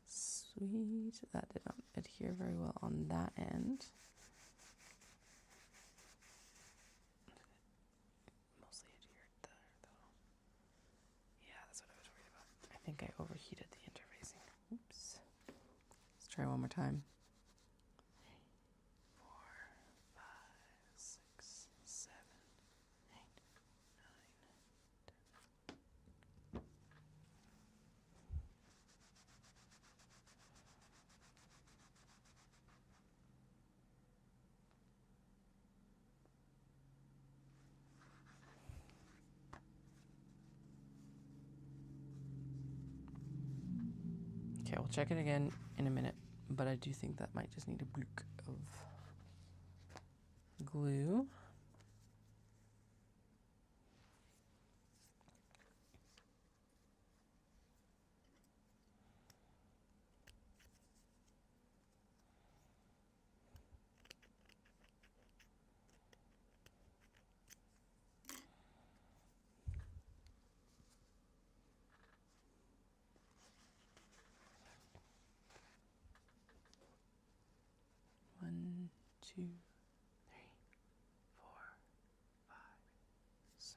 Sweet. That did not adhere very well on that end. Mostly adhered there, though. Yeah, that's what I was worried about. I think I overheated the interfacing. Oops. Let's try one more time. 4, 5, 6, 7, 8, 9, 10. Okay, we'll check it again in a minute, but I do think that might just need a block of glue. One, 2, 3, 4, 5, 6.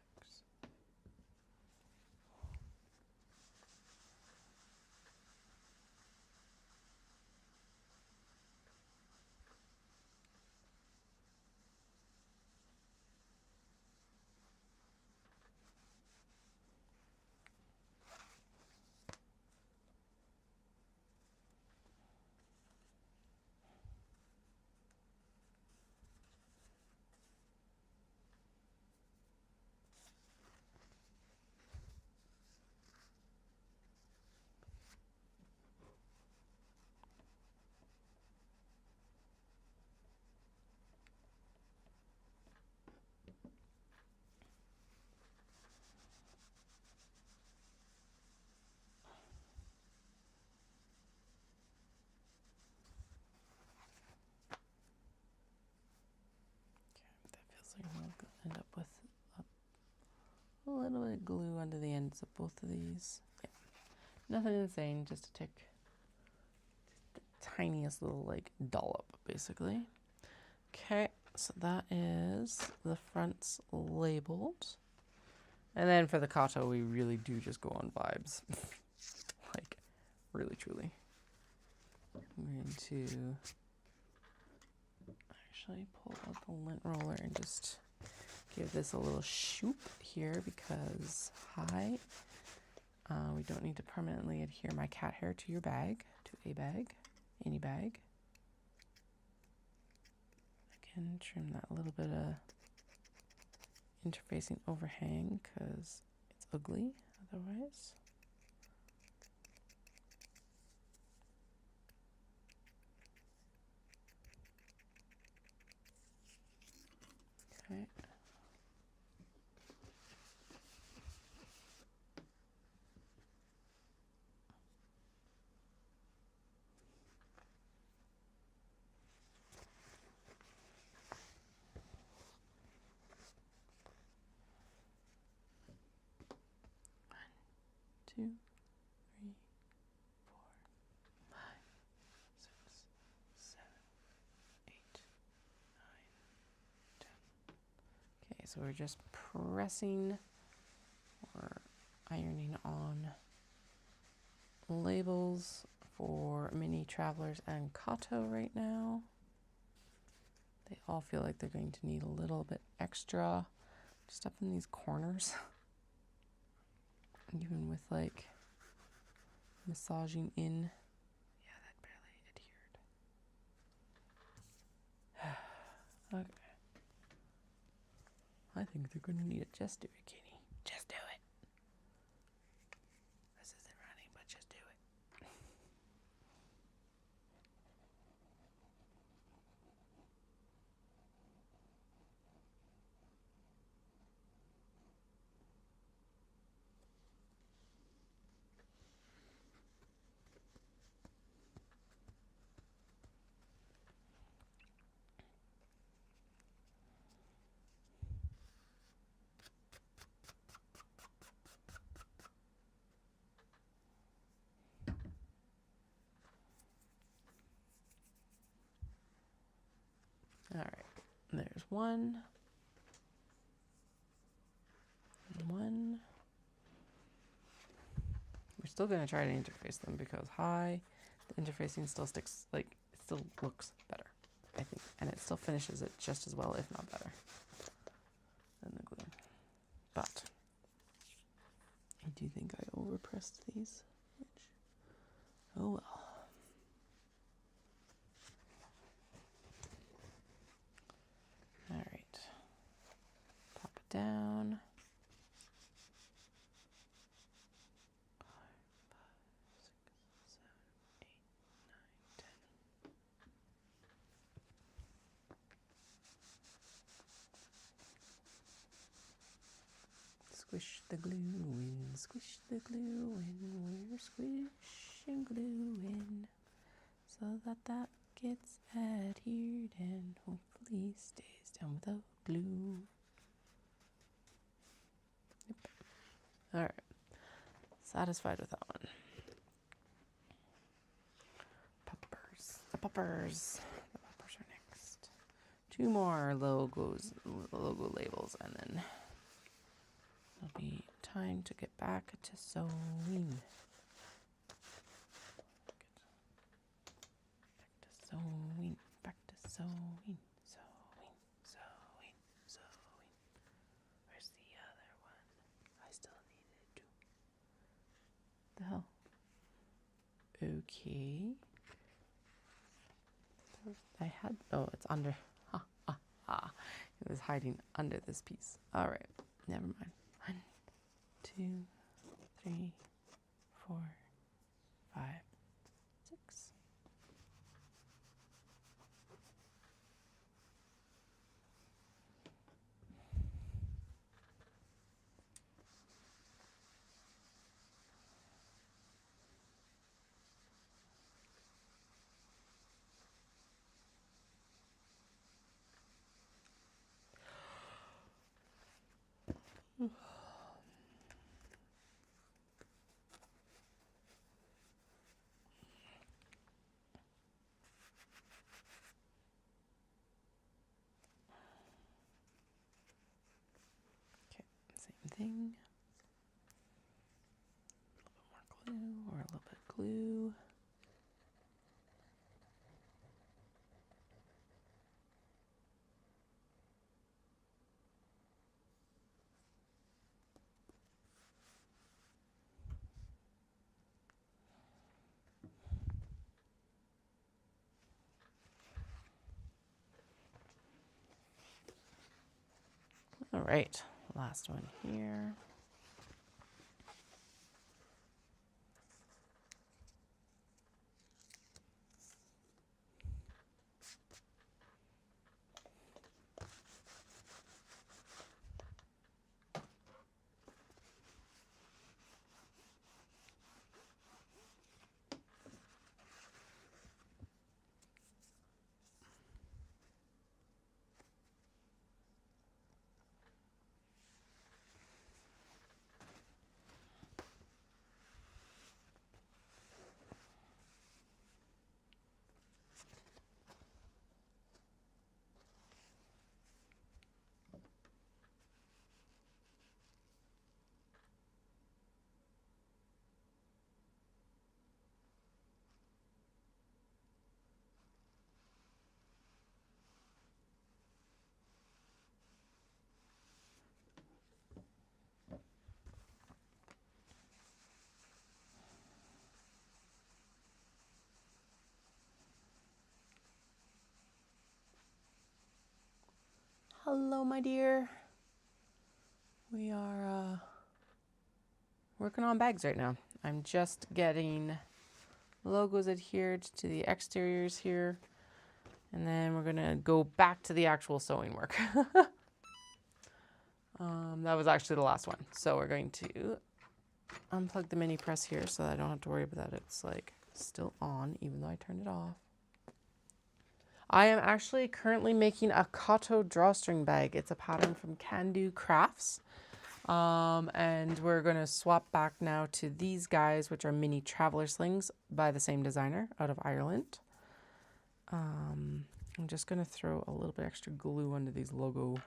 That feels like I'm going to end up with a little bit of glue under the ends of both of these. Yeah. Nothing insane, just a tick. Just the tiniest little like dollop, basically. Okay, so that is the fronts labeled. And then for the kato, we really do just go on vibes. Like, really, truly. I'm going to actually pull out the lint roller and just give this a little shoop here because, we don't need to permanently adhere my cat hair to your bag, to a bag, any bag. Again, trim that little bit of interfacing overhang because it's ugly otherwise. Okay. 2, 3, 4, 5, 6, 7, 8, 9, 10. Okay, so we're just pressing or ironing on labels for Mini Travelers and Kato right now. They all feel like they're going to need a little bit extra just up in these corners. Even with like massaging in. Yeah, that barely adhered. Okay. I think they're going to need it. Just do it, Kitty. Just do it. This isn't running, but just do it. All right, there's one. One. We're still going to try to interface them because the interfacing still sticks, like, it still looks better, I think. And it still finishes it just as well, if not better, than the glue. But I do think I overpressed these. Oh well. All right. Pop it down. 5, 6, 7, 8, 9, 10. Squish the glue in, squish the glue in. We're squishing glue in so that gets adhered and hopefully stays down without glue. Yep. All right. Satisfied with that one. Poppers. The poppers. The poppers are next. 2 more logo labels, and then it'll be time to get back to sewing. Back to sewing. Where's the other one? I still needed to. The hell? Okay. It's under. It was hiding under this piece. All right, never mind. 1, 2, 3, 4, 5, 6. Same thing. A little bit more glue or a little bit of glue. All right, last one here. Hello, my dear. We are working on bags right now. I'm just getting logos adhered to the exteriors here, and then we're gonna go back to the actual sewing work. That was actually the last one. So we're going to unplug the mini press here so that I don't have to worry about that it's like still on, even though I turned it off. I am actually currently making a Kato drawstring bag. It's a pattern from Can Do Crafts. And we're going to swap back now to these guys, which are mini traveler slings by the same designer out of Ireland. I'm just going to throw a little bit extra glue under these logo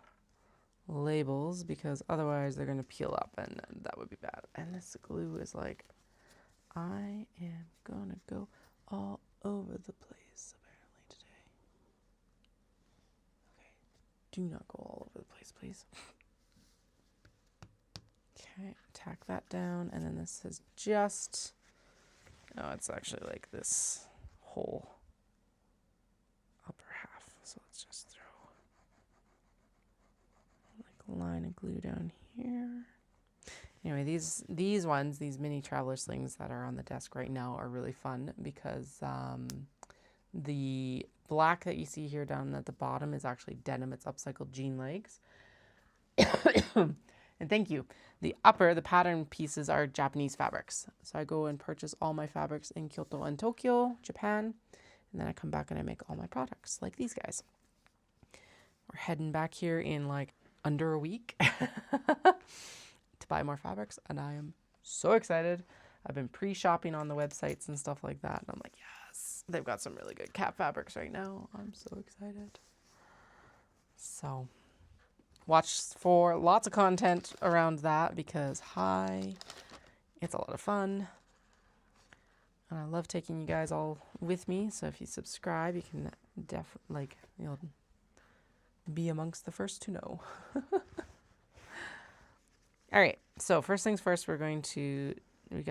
labels because otherwise they're going to peel up and that would be bad. And this glue is like, I am going to go all over the place apparently today. Okay, do not go all over the place, please. Okay, tack that down, and then this is just, no, it's actually like this whole upper half. So let's just throw like a line of glue down here. Anyway, these mini traveler slings that are on the desk right now are really fun because the black that you see here down at the bottom is actually denim. It's upcycled jean legs. And thank you. The pattern pieces are Japanese fabrics. So I go and purchase all my fabrics in Kyoto and Tokyo, Japan. And then I come back and I make all my products like these guys. We're heading back here in like under a week to buy more fabrics. And I am so excited. I've been pre-shopping on the websites and stuff like that. And I'm like, yes, they've got some really good cat fabrics right now. I'm so excited. So watch for lots of content around that because it's a lot of fun. And I love taking you guys all with me. So if you subscribe, you can you'll be amongst the first to know. All right. So first things first, we got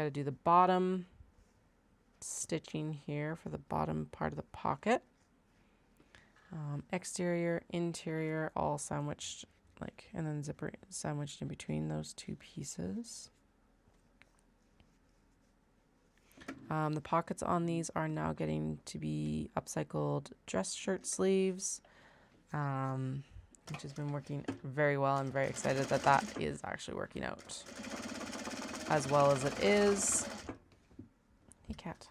to do the bottom stitching here for the bottom part of the pocket. Exterior, interior, all sandwiched, and then zipper sandwiched in between those two pieces. The pockets on these are now getting to be upcycled dress shirt sleeves, which has been working very well. I'm very excited that that is actually working out as well as it is. Hey, cat.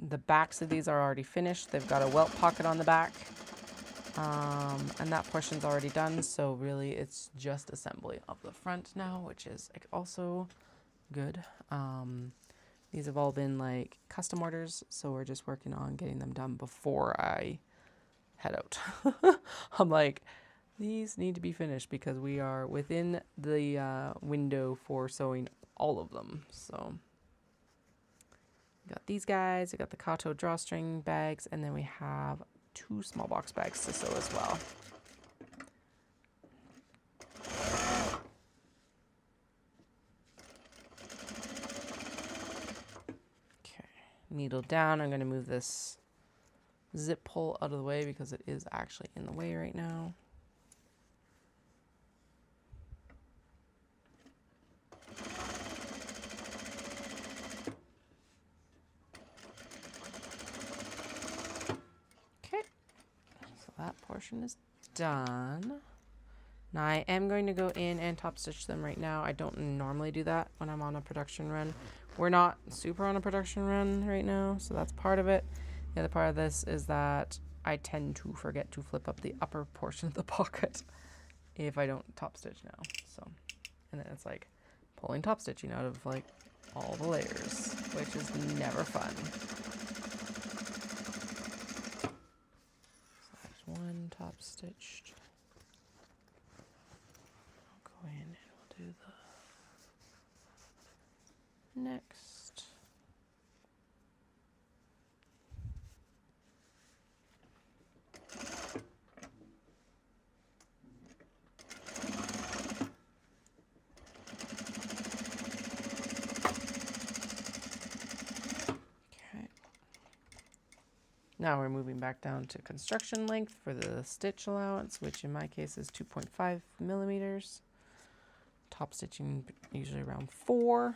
The backs of these are already finished. They've got a welt pocket on the back. And that portion's already done. So really it's just assembly of the front now, which is also good. These have all been like custom orders. So we're just working on getting them done before I head out. I'm like, these need to be finished because we are within the window for sewing all of them. So we got these guys, we got the Kato drawstring bags, and then we have 2 small box bags to sew as well. Okay, needle down. I'm going to move this zip pull out of the way because it is actually in the way right now. That portion is done. Now I am going to go in and top stitch them right now. I don't normally do that when I'm on a production run. We're not super on a production run right now, so that's part of it. The other part of this is that I tend to forget to flip up the upper portion of the pocket if I don't top stitch now. So, and then it's like pulling top stitching out of like all the layers, which is never fun. One top stitched. I'll go in and we'll do the next. Now we're moving back down to construction length for the stitch allowance, which in my case is 2.5 millimeters. Top stitching usually around 4.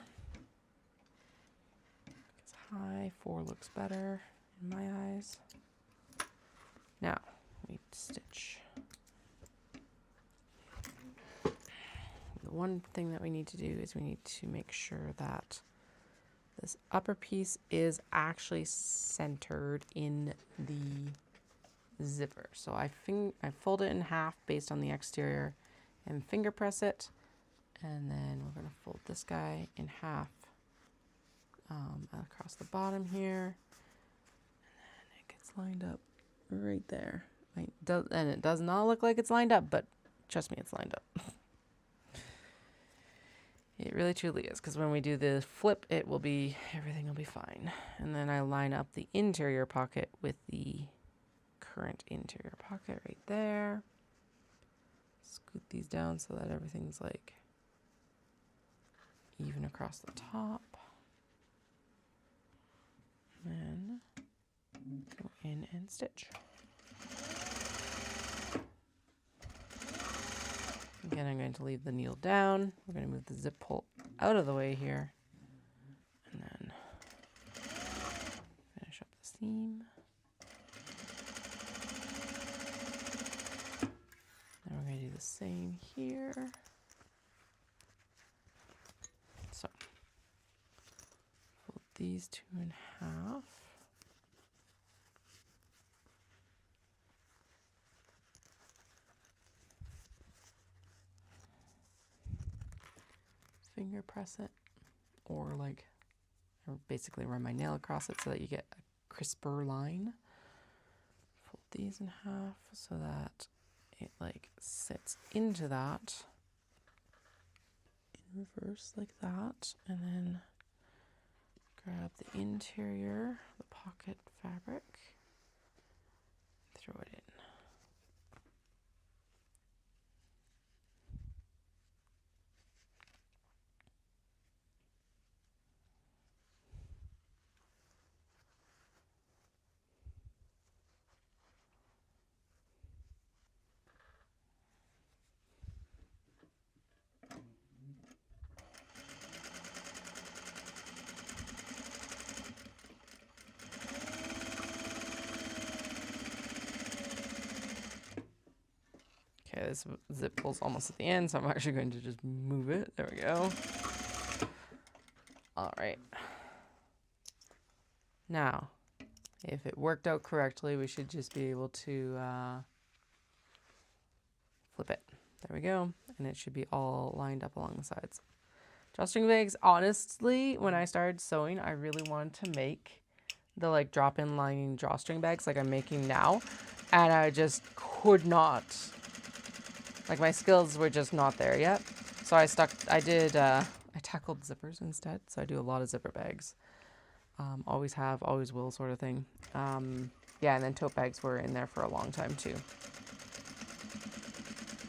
It's high, 4 looks better in my eyes. Now we stitch. The one thing that we need to do is we need to make sure that this upper piece is actually centered in the zipper. So I fold it in half based on the exterior and finger press it. And then we're going to fold this guy in half across the bottom here. And then it gets lined up right there. And it does not look like it's lined up, but trust me, it's lined up. It really truly is, because when we do the flip, everything will be fine. And then I line up the interior pocket with the current interior pocket right there. Scoot these down so that everything's like even across the top. And then go in and stitch. Again, I'm going to leave the needle down. We're going to move the zip pull out of the way here. And then finish up the seam. Then we're going to do the same here. So, fold these 2 in half. Finger press it, or basically run my nail across it so that you get a crisper line. Fold these in half so that it sits into that in reverse like that, and then grab the interior, the pocket fabric, throw it in. Okay, this zip pulls almost at the end, so I'm actually going to just move it. There we go. All right. Now, if it worked out correctly, we should just be able to flip it. There we go. And it should be all lined up along the sides. Drawstring bags, honestly, when I started sewing, I really wanted to make the drop-in lining drawstring bags like I'm making now. And I just could not. My skills were just not there yet. So I tackled zippers instead. So I do a lot of zipper bags. Always have, always will sort of thing. Yeah, and then tote bags were in there for a long time too.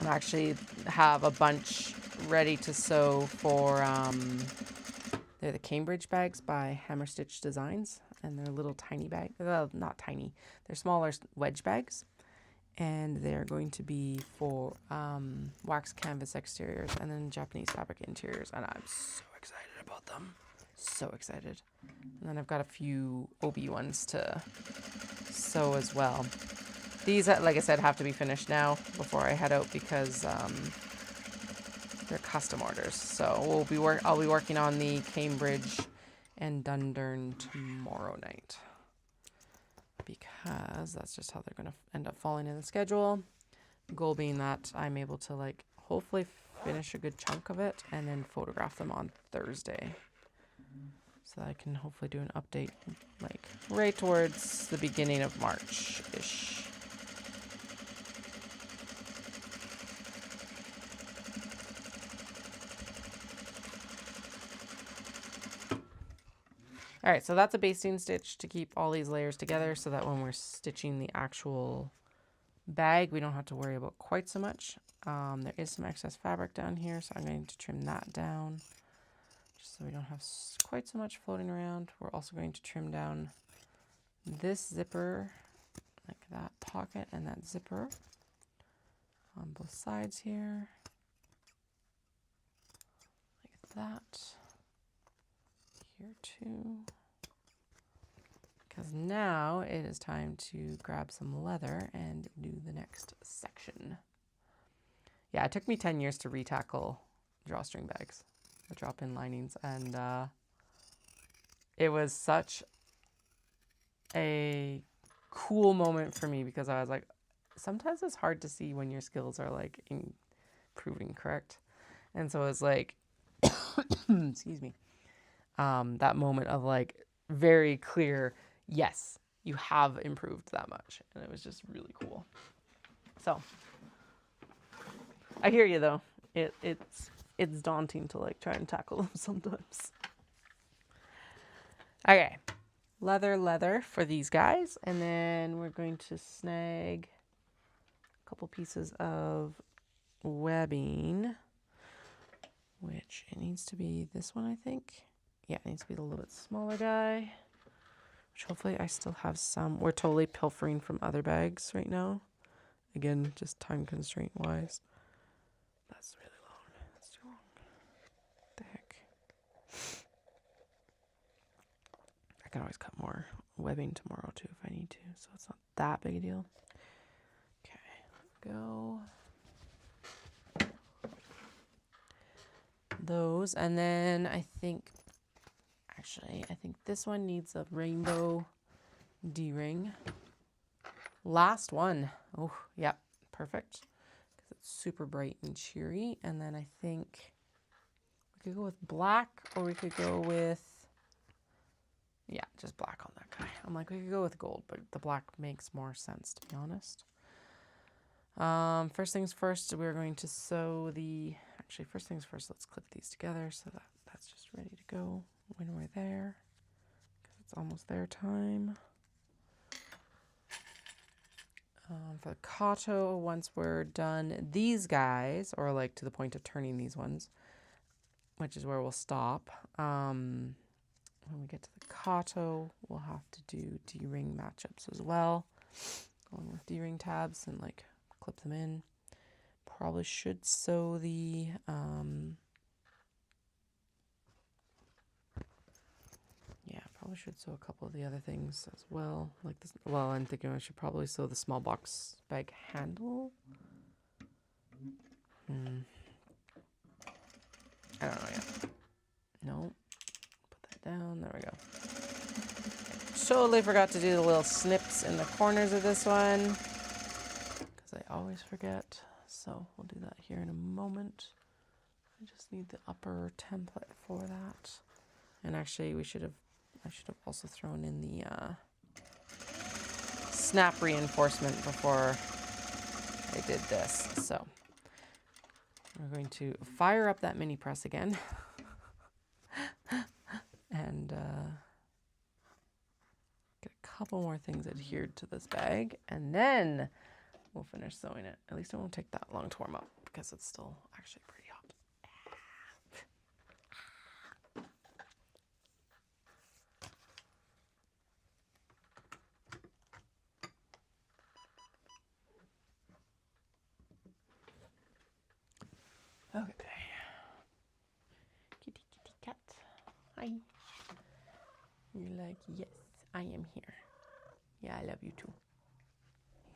I actually have a bunch ready to sew for, they're the Cambridge bags by Hammer Stitch Designs. And they're little tiny bags, well, not tiny. They're smaller wedge bags. And they're going to be for wax canvas exteriors and then Japanese fabric interiors. And I'm so excited about them. So excited. And then I've got a few OB ones to sew as well. These, like I said, have to be finished now before I head out because they're custom orders. So I'll be working on the Cambridge and Dundurn tomorrow night, because that's just how they're going to end up falling in the schedule. Goal being that I'm able to hopefully finish a good chunk of it and then photograph them on Thursday. So that I can hopefully do an update right towards the beginning of March-ish. All right, so that's a basting stitch to keep all these layers together so that when we're stitching the actual bag, we don't have to worry about quite so much. There is some excess fabric down here, so I'm going to trim that down just so we don't have quite so much floating around. We're also going to trim down this zipper that pocket and that zipper on both sides here, like that. Here too. Because now it is time to grab some leather and do the next section. Yeah, it took me 10 years to retackle drawstring bags, the drop-in linings, and it was such a cool moment for me because I was like, sometimes it's hard to see when your skills are like improving, correct? And so it's like, excuse me, that moment of like very clear, yes, you have improved that much. And it was just really cool. So I hear you though. It's daunting to like try and tackle them sometimes. Okay. Leather for these guys. And then we're going to snag a couple pieces of webbing, which it needs to be this one, I think. Yeah, it needs to be the little bit smaller guy, which hopefully I still have some. We're totally pilfering from other bags right now. Again, just time constraint wise. That's really long. That's too long. What the heck? I can always cut more webbing tomorrow too if I need to, so it's not that big a deal. Okay, go. Those, and then I think this one needs a rainbow D-ring. Last one. Oh, yeah, perfect. Because it's super bright and cheery. And then I think we could go with black, or we could go with, yeah, just black on that guy. I'm like, we could go with gold, but the black makes more sense, to be honest. First things first, we're going to sew the, actually first things first, let's clip these together so that that's just ready to go when we're there, because it's almost their time. For the Kato, once we're done these guys, or like to the point of turning these ones, which is where we'll stop. When we get to the Kato, we'll have to do D-ring matchups as well, going with D-ring tabs and like clip them in. Probably should sew the probably should sew a couple of the other things as well, like this. Well, I'm thinking I should probably sew the small box bag handle. I don't know yet. No, put that down. There we go. Totally forgot to do the little snips in the corners of this one, because I always forget. So we'll do that here in a moment. I just need the upper template for that. And actually, I should have also thrown in the snap reinforcement before I did this. So we're going to fire up that mini press again and get a couple more things adhered to this bag, and then we'll finish sewing it. At least it won't take that long to warm up because it's still actually pretty hot. Okay. Kitty, kitty, cat. Hi. You're like, yes, I am here. Yeah, I love you too.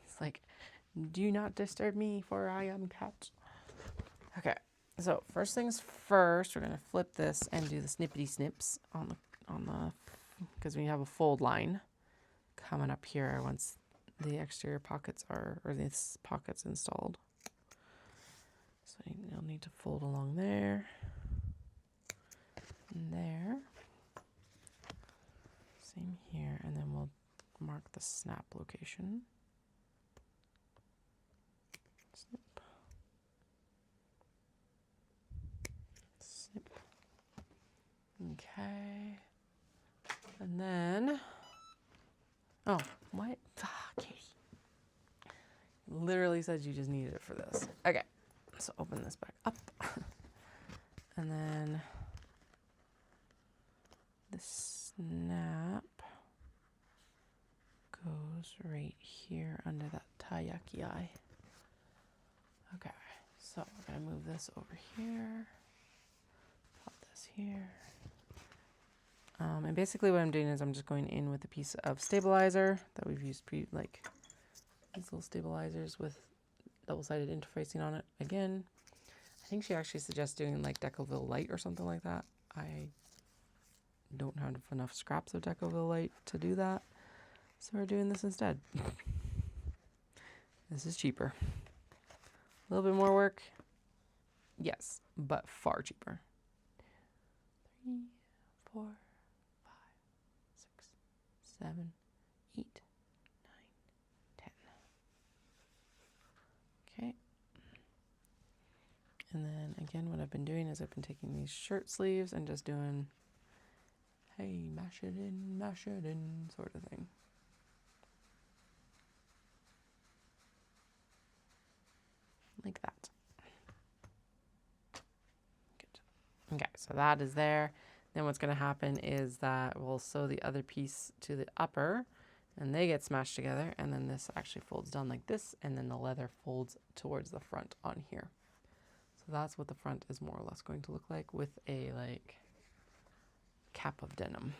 He's like, do not disturb me, for I am cat. Okay, so first things first, we're gonna flip this and do the snippety snips on the because we have a fold line coming up here once the exterior pockets are, or this pocket's installed. So you'll need to fold along there and there. Same here, and then we'll mark the snap location. Snip. Snip. Okay. And then, oh, what? Ah, Katie. Literally said you just needed it for this. Okay. So open this back up. And then the snap goes right here under that taiyaki eye. Okay, so we're gonna move this over here, pop this here. And basically what I'm doing is I'm just going in with a piece of stabilizer that we've used like these little stabilizers with double-sided interfacing on it. Again, I think she actually suggests doing like Decoville Light or something like that. I don't have enough scraps of Decoville Light to do that, so we're doing this instead. This is cheaper. A little bit more work, yes, but far cheaper. 3, 4, 5, 6, 7, 8, 9, 10. Okay. And then again, what I've been doing is I've been taking these shirt sleeves and just doing, hey, mash it in, sort of thing. Like that. Good. Okay, so that is there. Then what's going to happen is that we'll sew the other piece to the upper, and they get smashed together, and then this actually folds down like this, and then the leather folds towards the front on here. So that's what the front is more or less going to look like, with a like cap of denim.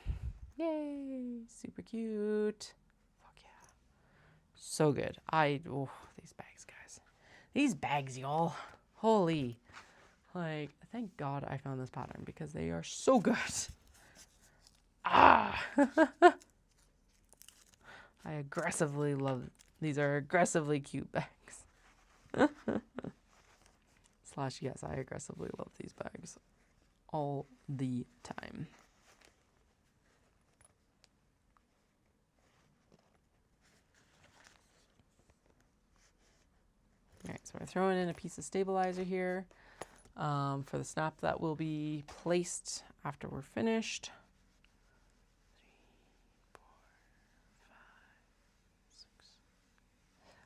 Yay! Super cute. Fuck yeah. So good. Oh, these bags, guys. These bags, y'all. Holy. Like, thank God I found this pattern because they are so good. Ah! I aggressively love, these are aggressively cute bags. Slash, yes, I aggressively love these bags all the time. All right, so we're throwing in a piece of stabilizer here for the snap that will be placed after we're finished. 3, 4, 5, 6, 7,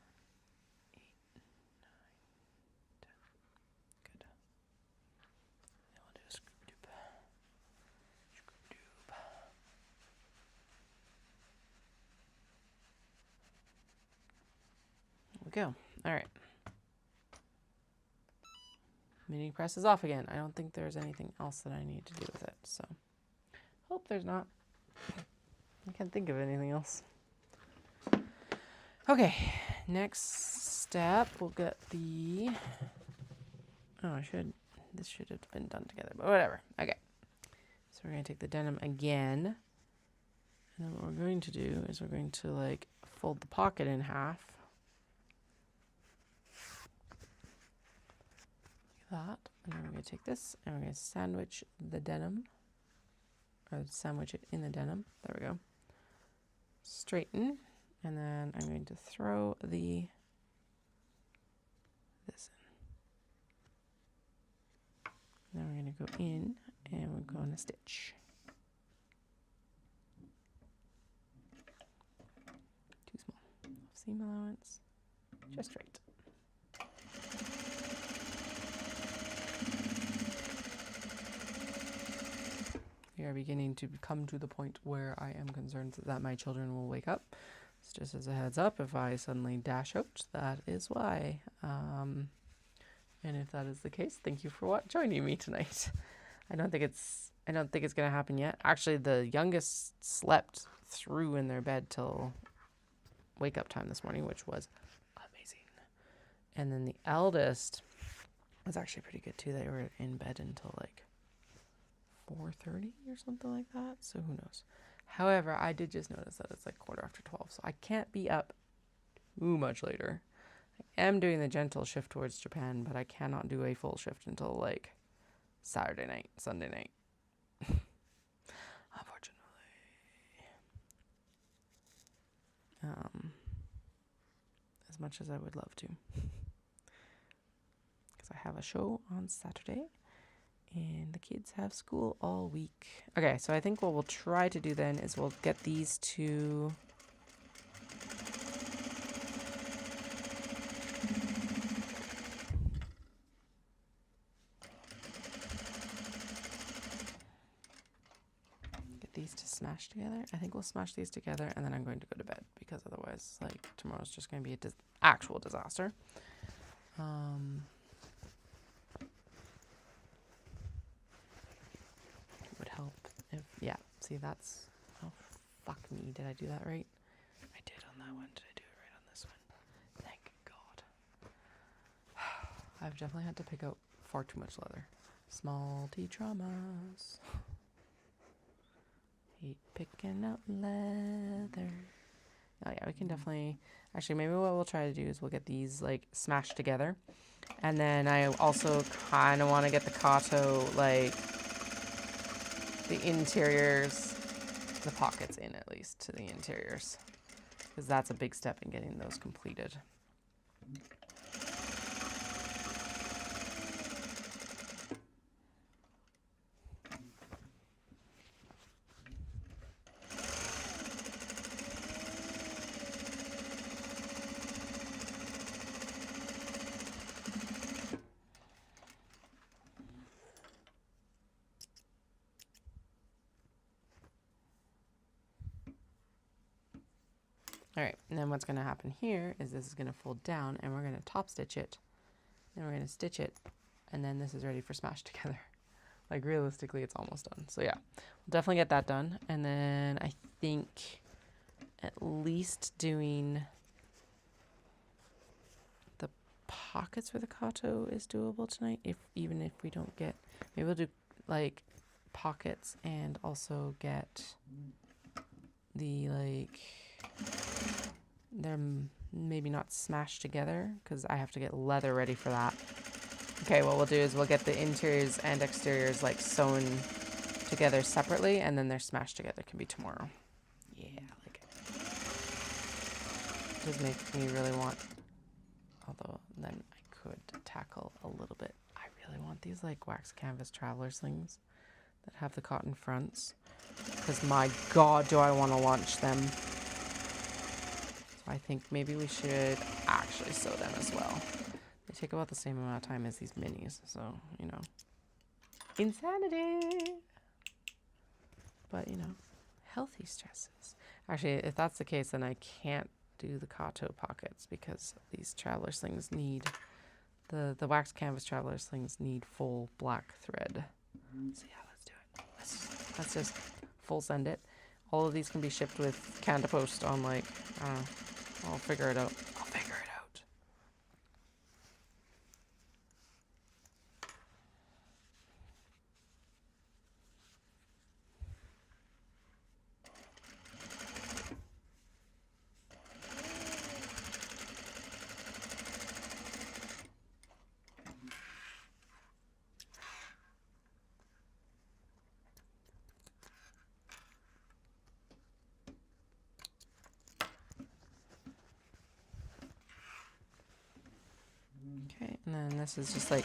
8, 9, 10. Good. Now we'll do a scoop doop. Scoop doop. There we go. All right. Mini press is off again. I don't think there's anything else that I need to do with it, so hope there's not. I can't think of anything else. Okay, next step, we'll get the, this should have been done together, but whatever. Okay, so we're going to take the denim again, and then what we're going to do is we're going to like fold the pocket in half. That, and then we're going to take this and we're going to sandwich the denim, or sandwich it in the denim. There we go. Straighten, and then I'm going to throw this in. Then we're going to go in and we're going to stitch. Too small. Seam allowance, just right. We are beginning to come to the point where I am concerned that my children will wake up. It's just as a heads up, if I suddenly dash out, that is why. And if that is the case, thank you for joining me tonight. I don't think it's gonna happen yet. Actually, the youngest slept through in their bed till wake up time this morning, which was amazing. And then the eldest was actually pretty good too. They were in bed until like 4:30 or something like that, so who knows. However, I did just notice that it's like 12:15, so I can't be up too much later. I am doing the gentle shift towards Japan, but I cannot do a full shift until like Saturday night, Sunday night. Unfortunately. As much as I would love to. Because I have a show on Saturday. And the kids have school all week. Okay, so I think what we'll try to do then is we'll get these two. Get these to smash together? I think we'll smash these together, and then I'm going to go to bed because otherwise, like, tomorrow's just going to be a actual disaster. It would help if, yeah, see, that's, oh, fuck me. Did I do that right? I did on that one. Did I do it right on this one? Thank God. I've definitely had to pick out far too much leather. Small T traumas. Hate picking out leather. Oh yeah, we can definitely, actually maybe what we'll try to do is we'll get these like smashed together. And then I also kind of want to get the Kato, like the interiors, the pockets in at least to the interiors. Because that's a big step in getting those completed. All right, and then what's going to happen here is this is going to fold down and we're going to top stitch it. Then we're going to stitch it, and then this is ready for smash together. Like realistically, it's almost done. So yeah, we'll definitely get that done. And then I think at least doing the pockets for the Kato is doable tonight. Even if we don't get, maybe we'll do like pockets and also get the like, they're maybe not smashed together because I have to get leather ready for that. Okay, what we'll do is we'll get the interiors and exteriors like sewn together separately, and then they're smashed together. Can be tomorrow. Yeah, I like it. Does make me really want, although then I could tackle a little bit. I really want these like wax canvas traveler slings that have the cotton fronts, because my God, do I want to launch them. So I think maybe we should actually sew them as well. They take about the same amount of time as these minis, so, you know, insanity. But, you know, healthy stresses. Actually, if that's the case, then I can't do the Kato pockets because these traveler slings need, the wax canvas traveler slings need full black thread. So yeah, let's do it. Let's just full send it. All of these can be shipped with Canada Post on like, I don't know, I'll figure it out. I'll figure it out. Okay, and then this is just like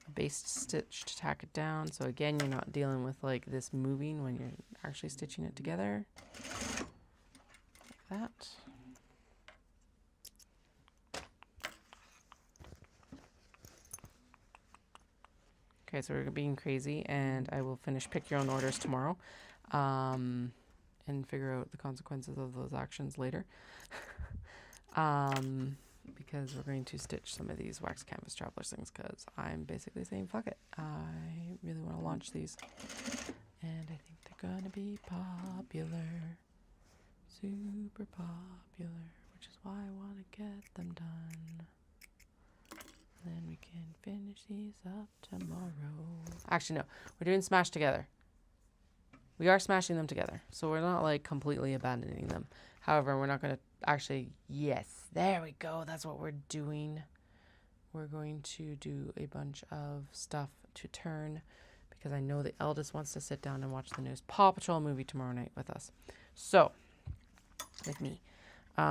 a base stitch to tack it down. So again, you're not dealing with like this moving when you're actually stitching it together. Like that. Okay, so we're being crazy, and I will finish pick your own orders tomorrow, and figure out the consequences of those actions later. Because we're going to stitch some of these wax canvas traveler things, because I'm basically saying fuck it. I really want to launch these, and I think they're gonna be popular, super popular, which is why I want to get them done. Then we can finish these up tomorrow. Actually, no, we're doing smash together. We are smashing them together, so we're not like completely abandoning them. However, we're not going to actually, yes, there we go. That's what we're doing. We're going to do a bunch of stuff to turn, because I know the eldest wants to sit down and watch the newest Paw Patrol movie tomorrow night with us. So, with me. So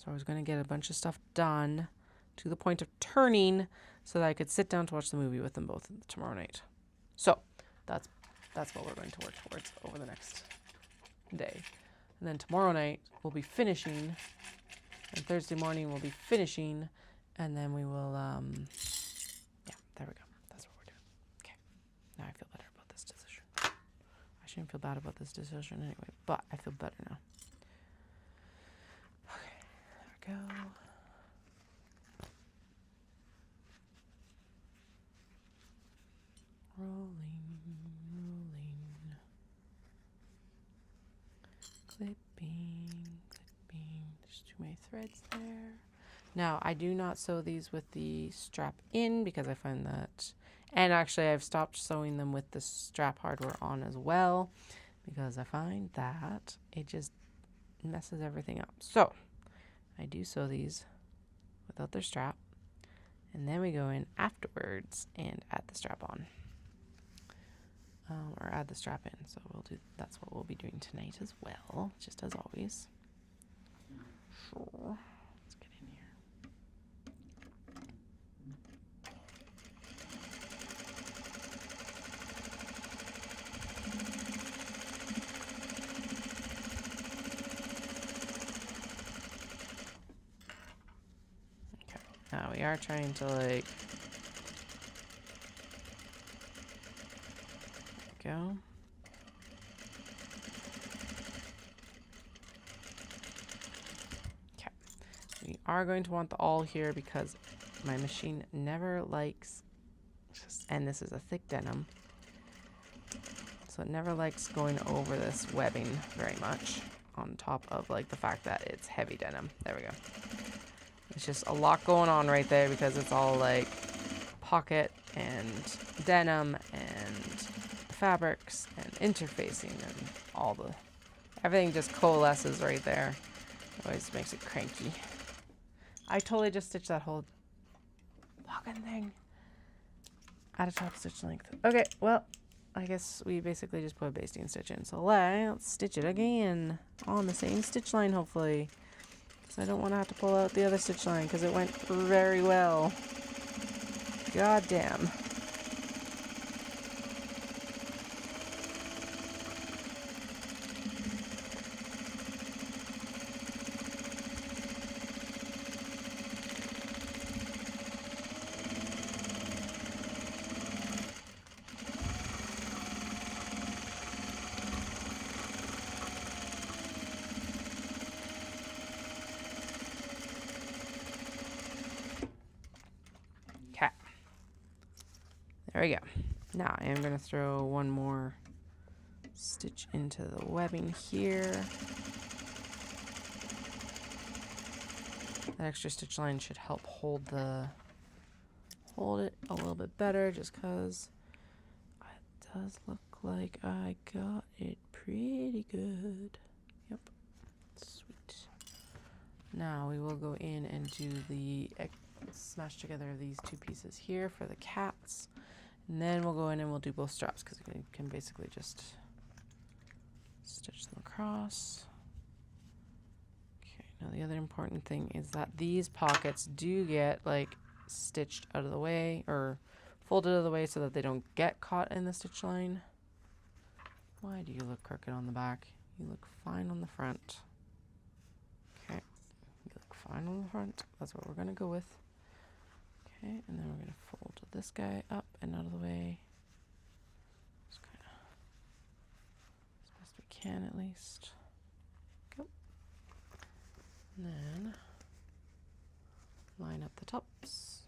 I was going to get a bunch of stuff done to the point of turning so that I could sit down to watch the movie with them both tomorrow night. So, that's what we're going to work towards over the next day. And then tomorrow night we'll be finishing, and Thursday morning we'll be finishing, and then we will, yeah, there we go. That's what we're doing. Okay, now I feel better about this decision. I shouldn't feel bad about this decision anyway, but I feel better now. Okay, there we go. Rolling, rolling. Clipping, clipping. There's too many threads there. Now, I do not sew these with the strap in because I find that, and actually I've stopped sewing them with the strap hardware on as well because I find that it just messes everything up. So, I do sew these without their strap, and then we go in afterwards and add the strap on. Or add the strap in. So that's what we'll be doing tonight as well, just as always. Sure. Let's get in here. Okay. Now we are trying to like go. Okay. We are going to want the awl here because my machine never likes, and this is a thick denim, so it never likes going over this webbing very much on top of like the fact that it's heavy denim. There we go. It's just a lot going on right there because it's all like pocket and denim and fabrics and interfacing and all the everything just coalesces right there. It always makes it cranky. I totally just stitched that whole fucking thing at a top stitch length. Okay, well, I guess we basically just put a basting stitch in. So let's stitch it again on the same stitch line, hopefully, because I don't want to have to pull out the other stitch line because it went very well. God damn. There we go. Now I am going to throw one more stitch into the webbing here. That extra stitch line should help hold it a little bit better, just because it does look like I got it pretty good. Yep. Sweet. Now we will go in and do the smash together of these two pieces here for the cats. And then we'll go in and we'll do both straps because we can basically just stitch them across. Okay, now the other important thing is that these pockets do get like stitched out of the way or folded out of the way so that they don't get caught in the stitch line. Why do you look crooked on the back? You look fine on the front. Okay, you look fine on the front. That's what we're going to go with. Okay, and then we're going to fold this guy up and out of the way. Just kind of as best we can at least. Go. And then line up the tops.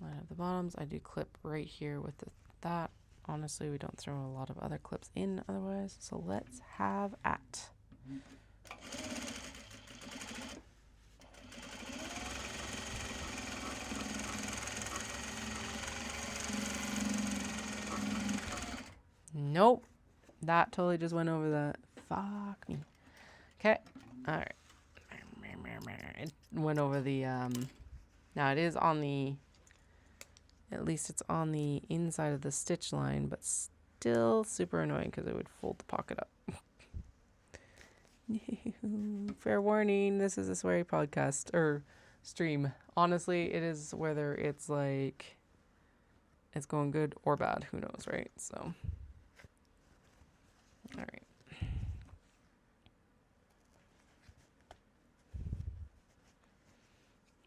Line up the bottoms. I do clip right here with that. Honestly, we don't throw a lot of other clips in otherwise. So let's have at. Nope. That totally just went over the... Fuck me. Okay. Alright. It went over the... Now it is on the... At least it's on the inside of the stitch line, but still super annoying because it would fold the pocket up. Fair warning, this is a sweary podcast, or stream. Honestly, it is whether it's like... It's going good or bad. Who knows, right? So... All right.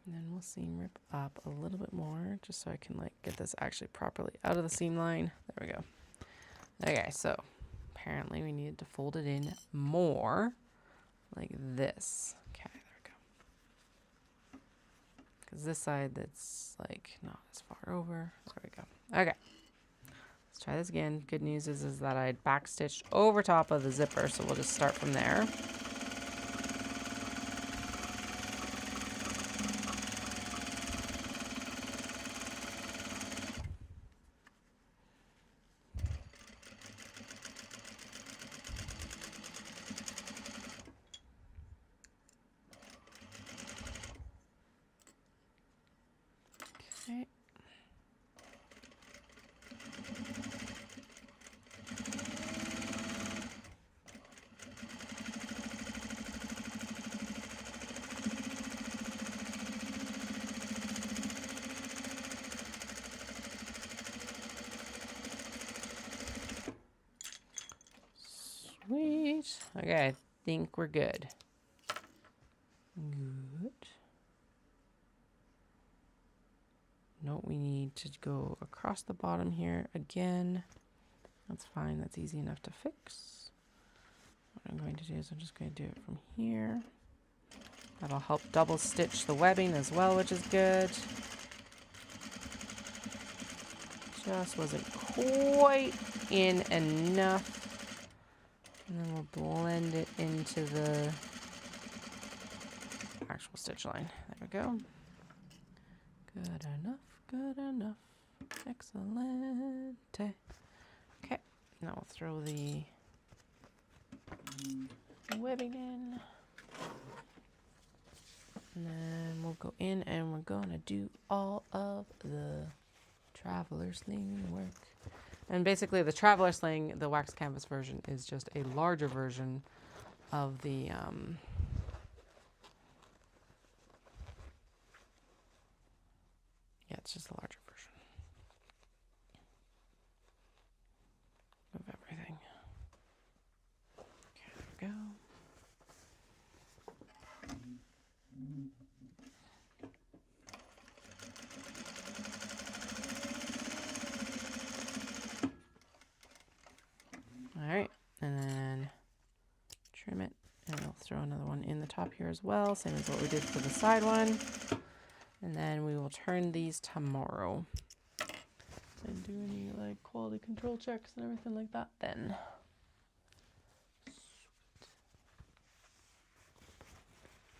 And then we'll seam rip up a little bit more just so I can like get this actually properly out of the seam line. There we go. Okay, so apparently we needed to fold it in more like this. Okay, there we go. Because this side that's like not as far over. There we go. Okay. Let's try this again. Good news is that I backstitched over top of the zipper, so we'll just start from there. Okay. Sweet. Okay, I think we're good. Good. No, we need to go across the bottom here again. That's fine. That's easy enough to fix. What I'm going to do is I'm just going to do it from here. That'll help double stitch the webbing as well, which is good. Just wasn't quite in enough. And then we'll blend it into the actual stitch line. There we go. Good enough, good enough. Excellent. Okay, now we'll throw the webbing in. And then we'll go in and we're gonna do all of the traveler sling work. And basically the traveler sling, the wax canvas version, is just a larger version of the yeah, it's just a larger version of everything. Okay, there we go. All right, and then trim it, and we'll throw another one in the top here as well, same as what we did for the side one. And then we will turn these tomorrow and do any like quality control checks and everything like that then.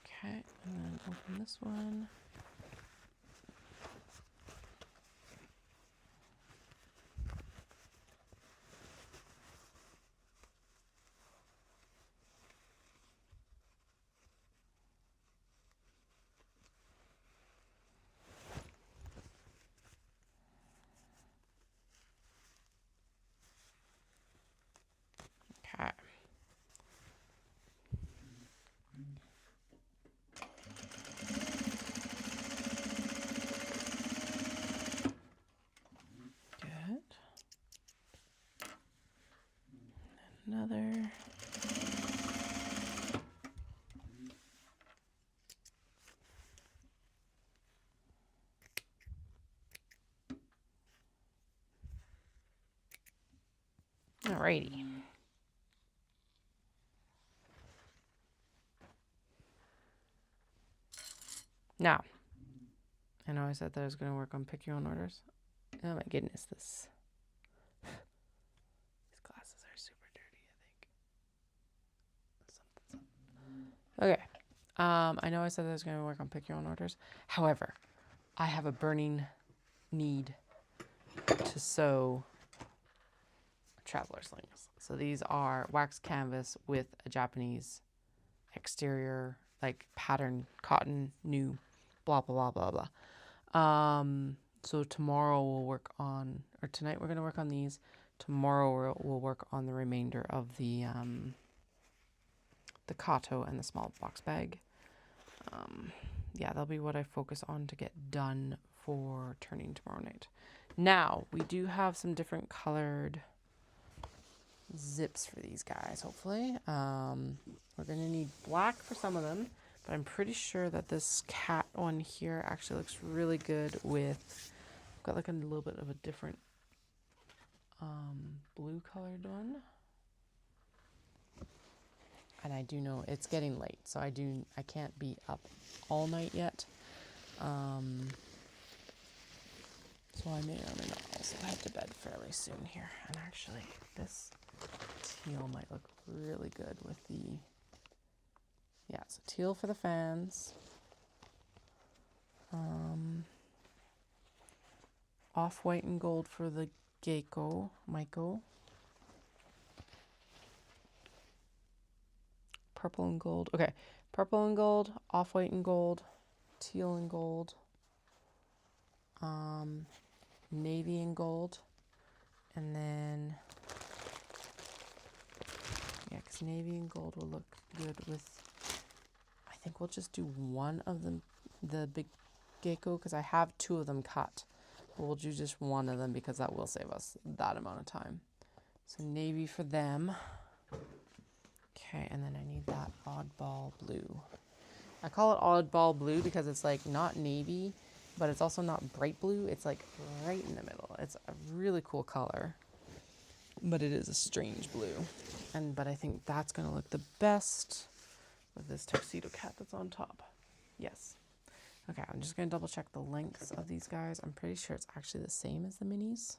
Okay, and then open this one. Okay. Good. Another. Alrighty. Now, I know I said that I was going to work on pick your own orders. Oh my goodness, these glasses are super dirty, I think. Okay. I know I said that I was going to work on pick your own orders. However, I have a burning need to sew traveler slings. So these are wax canvas with a Japanese exterior, like pattern, cotton, new, blah, blah, blah, blah, blah. So tomorrow we'll work on, or tonight we're going to work on these. Tomorrow we'll work on the remainder of the Kato and the small box bag. Yeah, that'll be what I focus on to get done for turning tomorrow night. Now, we do have some different colored zips for these guys, hopefully. We're going to need black for some of them, but I'm pretty sure that this cat one here actually looks really good with, I've got like a little bit of a different blue colored one. and I do know it's getting late, so I can't be up all night yet. So I may or may not also head to bed fairly soon here. And actually, this teal might look really good with the, yeah, so teal for the fans. Off-white and gold for the Myco. Purple and gold. Okay, purple and gold, off-white and gold, teal and gold, navy and gold, and then, yeah, because navy and gold will look good with, I think we'll just do one of them, the big gecko, because I have two of them cut. But we'll do just one of them because that will save us that amount of time. So navy for them. Okay, and then I need that oddball blue. I call it oddball blue because it's like not navy, but it's also not bright blue. It's like right in the middle. It's a really cool color, but it is a strange blue. But I think that's gonna look the best with this tuxedo cat that's on top. Yes. Okay, I'm just gonna double check the lengths of these guys. I'm pretty sure it's actually the same as the minis.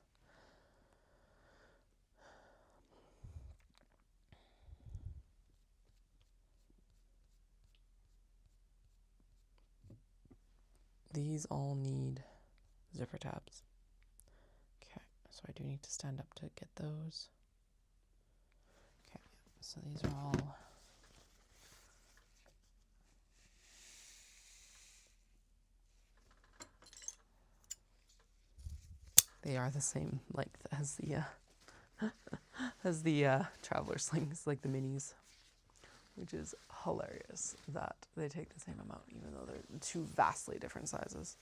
These all need zipper tabs. Okay, so I do need to stand up to get those. Okay, so these are all they are the same length as the traveler slings, like the minis, which is hilarious that they take the same amount even though they're two vastly different sizes.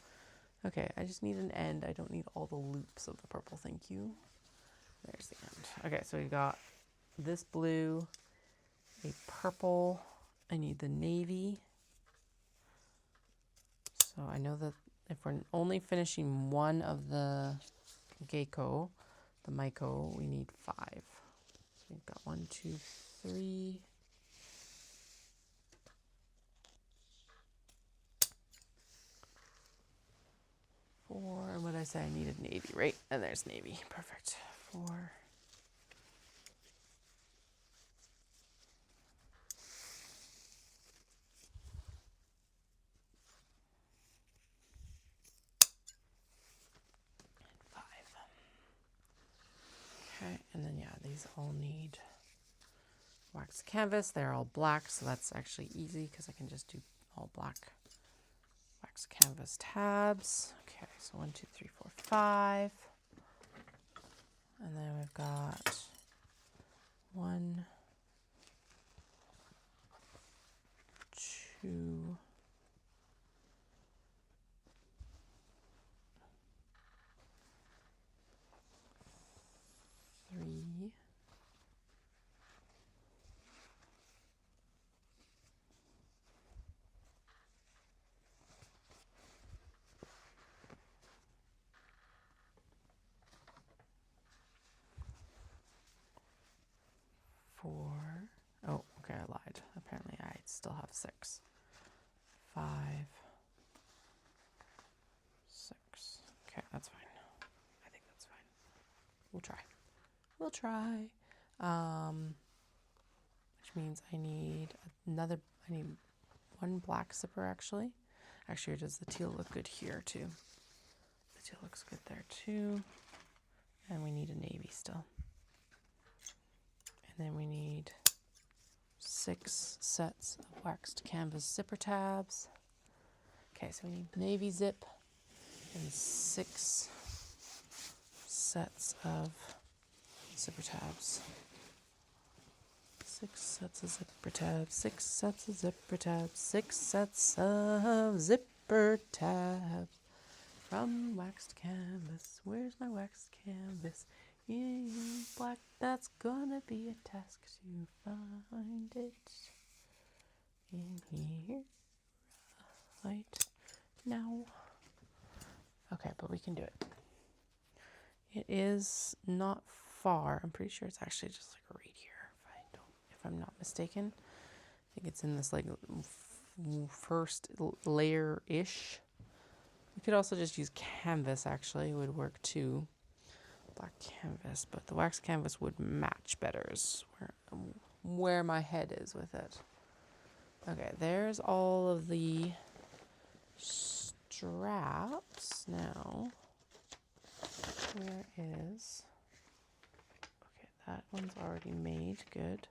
Okay, I just need an end. I don't need all the loops of the purple, thank you. There's the end. Okay, so we got this blue, a purple, I need the navy. So I know that if we're only finishing one of the gecko, the Myco, we need 5. So we've got 1, 2, 3. Four, and what did I say? I needed navy, right? And there's navy. Perfect. 4. And 5. Okay, and then yeah, these all need wax canvas. They're all black, so that's actually easy because I can just do all black wax canvas tabs. Okay, so 1, 2, 3, 4, 5. And then we've got 1, 2, 3, 4. Oh, okay, I lied. Apparently I still have 6. 5, 6. Okay, that's fine. I think that's fine. We'll try. We'll try. Which means I need I need 1 black zipper actually. Actually, does the teal look good here too? The teal looks good there too. And we need a navy still. And then we need 6 sets of waxed canvas zipper tabs. Okay, so we need navy zip and 6 sets of zipper tabs. 6 sets of zipper tabs, 6 sets of zipper tabs, 6 sets of zipper tabs from waxed canvas. Where's my waxed canvas? In black, that's gonna be a task to find it in here right now. Okay, but we can do it. It is not far. I'm pretty sure it's actually just like right here, if I'm not mistaken. think it's in this like first layer-ish. You could also just use canvas, actually. It would work too. Black canvas, but the wax canvas would match better is where my head is with it. Okay, there's all of the straps now. Where is... Okay, that one's already made. Good.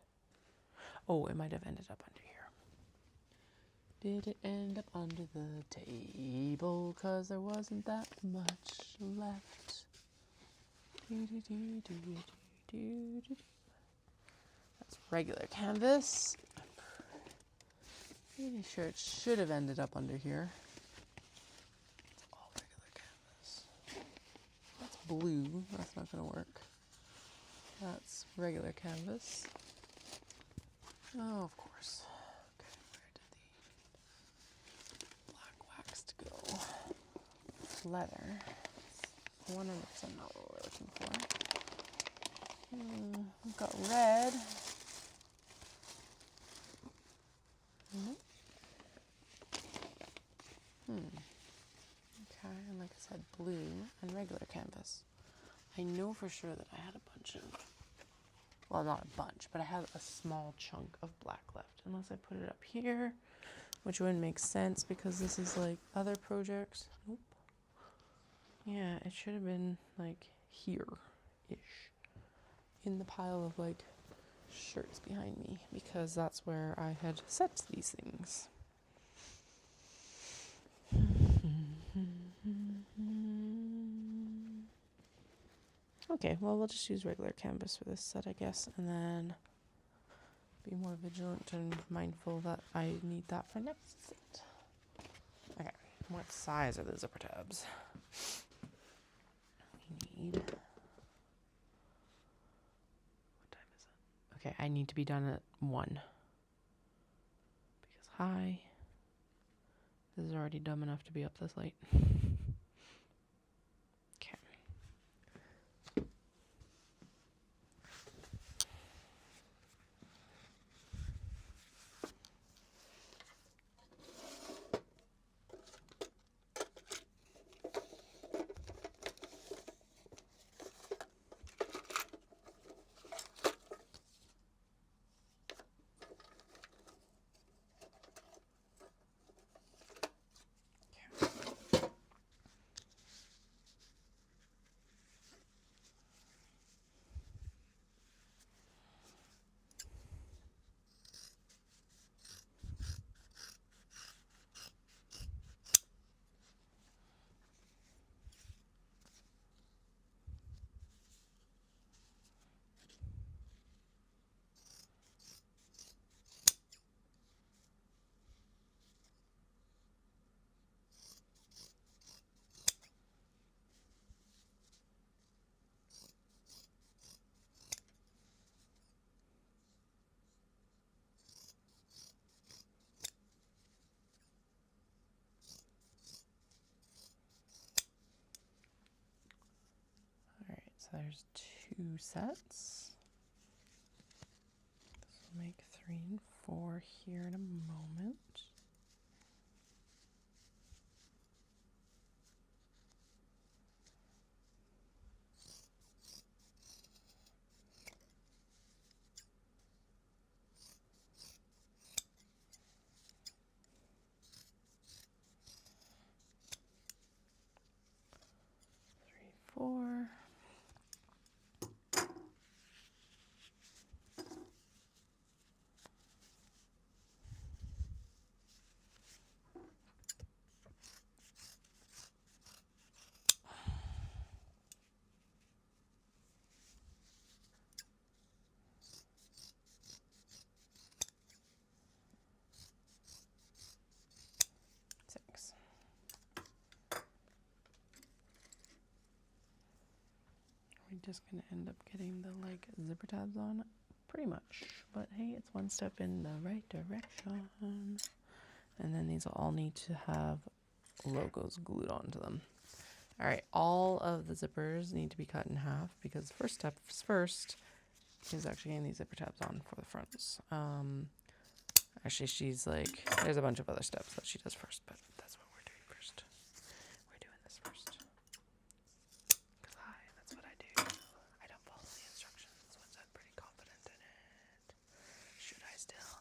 Oh, it might have ended up under here. Did it end up under the table? 'Cause there wasn't that much left. That's regular canvas. I'm pretty sure it should have ended up under here. It's all regular canvas. That's blue. That's not going to work. That's regular canvas. Oh, of course. Okay, where did the black wax go? Leather. 100% not what we're looking for. We've got red. Nope. Okay, and like I said, blue and regular canvas. I know for sure that I had a bunch of, well, not a bunch, but I have a small chunk of black left, unless I put it up here, which wouldn't make sense because this is like other projects. Nope. Yeah, it should have been like here-ish in the pile of like shirts behind me because that's where I had set these things. Okay, well, we'll just use regular canvas for this set, I guess, and then be more vigilant and mindful that I need that for next set. Okay, what size are the zipper tabs? We need... What time is it? Okay, I need to be done at 1. Because, hi. This is already dumb enough to be up this late. Okay. So there's 2 sets. This will make 3 and 4 here in a moment. Three, 4. We're just going to end up getting the like zipper tabs on pretty much, but hey, it's one step in the right direction. And then these will all need to have logos glued onto them. All right, all of the zippers need to be cut in half because the first step first is actually getting these zipper tabs on for the fronts. Actually, she's like, there's a bunch of other steps that she does first, but that's what we're doing first. We're doing this first. Because that's what I do. I don't follow the instructions once I'm pretty confident in it. Should I still? 100%.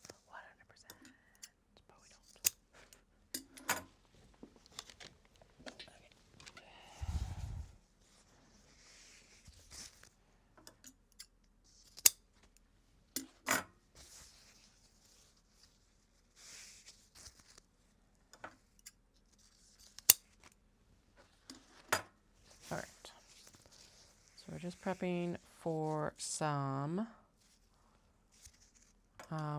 But we don't. All right. So we're just prepping for some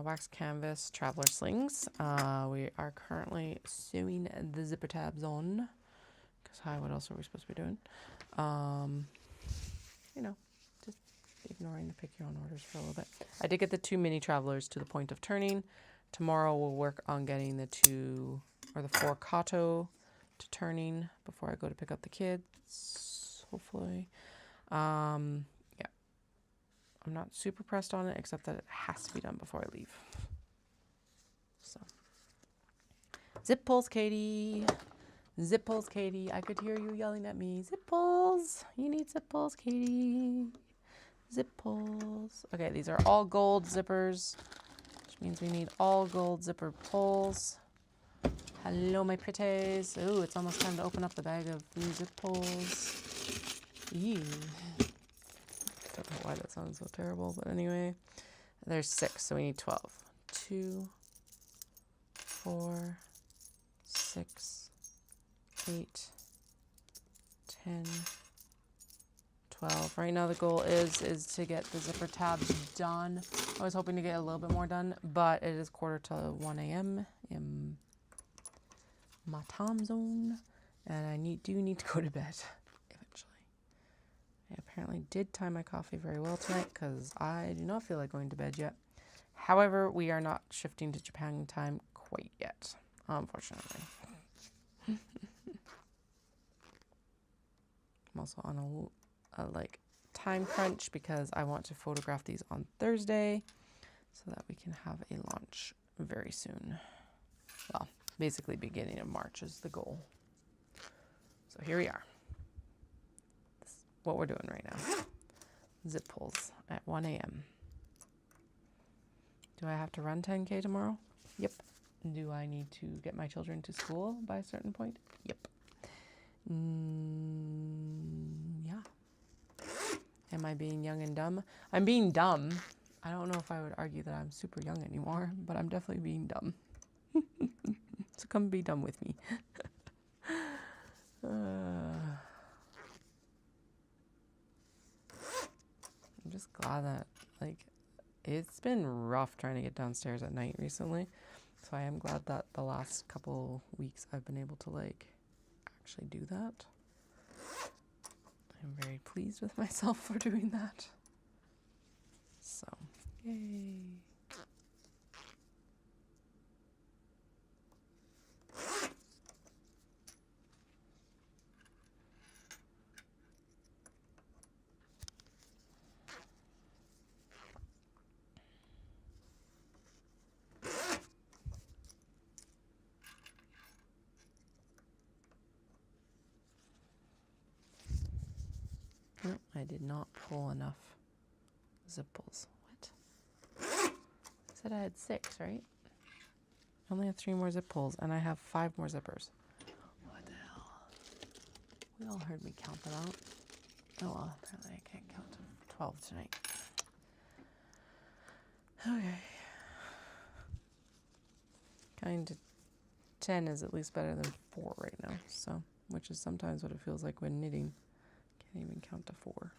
wax canvas traveler slings. We are currently sewing the zipper tabs on. Because what else are we supposed to be doing? You know, just ignoring the pick your own orders for a little bit. I did get the 2 mini travelers to the point of turning. Tomorrow we'll work on getting the 4 Kato to turning before I go to pick up the kids, hopefully. Yeah, I'm not super pressed on it, except that it has to be done before I leave. So, zip pulls, Katie. Zip pulls, Katie. I could hear you yelling at me. Zip pulls. You need zip pulls, Katie. Zip pulls. Okay, these are all gold zippers, which means we need all gold zipper pulls. Hello, my pretties. Ooh, it's almost time to open up the bag of new zip pulls. Ew. Don't know why that sounds so terrible, but anyway. There's 6, so we need 12. 2, 4, 6, 8, 10, 12. Right now the goal is to get the zipper tabs done. I was hoping to get a little bit more done, but it is 1:45 a.m. in my time zone, and I do need to go to bed eventually. I apparently did time my coffee very well tonight because I do not feel like going to bed yet. However, we are not shifting to Japan time quite yet, unfortunately. I'm also on a time crunch because I want to photograph these on Thursday so that we can have a launch very soon. Well, basically beginning of March is the goal. So here we are. This is what we're doing right now. Zip pulls at 1 a.m. Do I have to run 10K tomorrow? Yep. Do I need to get my children to school by a certain point? Yep. Yeah. Am I being young and dumb? I'm being dumb. I don't know if I would argue that I'm super young anymore, but I'm definitely being dumb. So come be dumb with me. I'm just glad that, it's been rough trying to get downstairs at night recently. So I am glad that the last couple weeks I've been able to, actually do that. I'm very pleased with myself for doing that. So, yay. No, I did not pull enough zip pulls. What? I said I had 6, right? I only have 3 more zip pulls, and I have 5 more zippers. What the hell? We all heard me count them out. Oh well, apparently I can't count to 12 tonight. Okay. Counting to 10 is at least better than 4 right now, so, which is sometimes what it feels like when knitting. Can't even count to 4.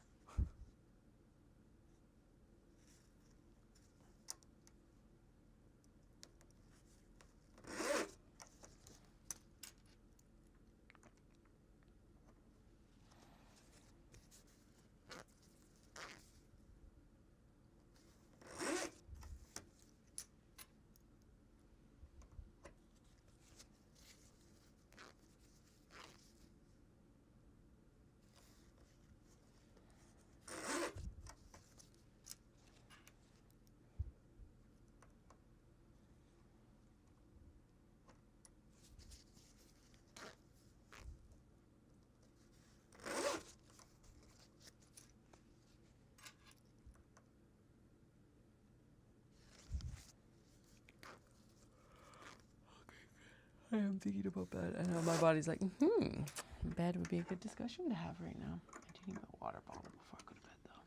I am thinking about bed. I know my body's like, bed would be a good discussion to have right now. I do need my water bottle before I go to bed, though.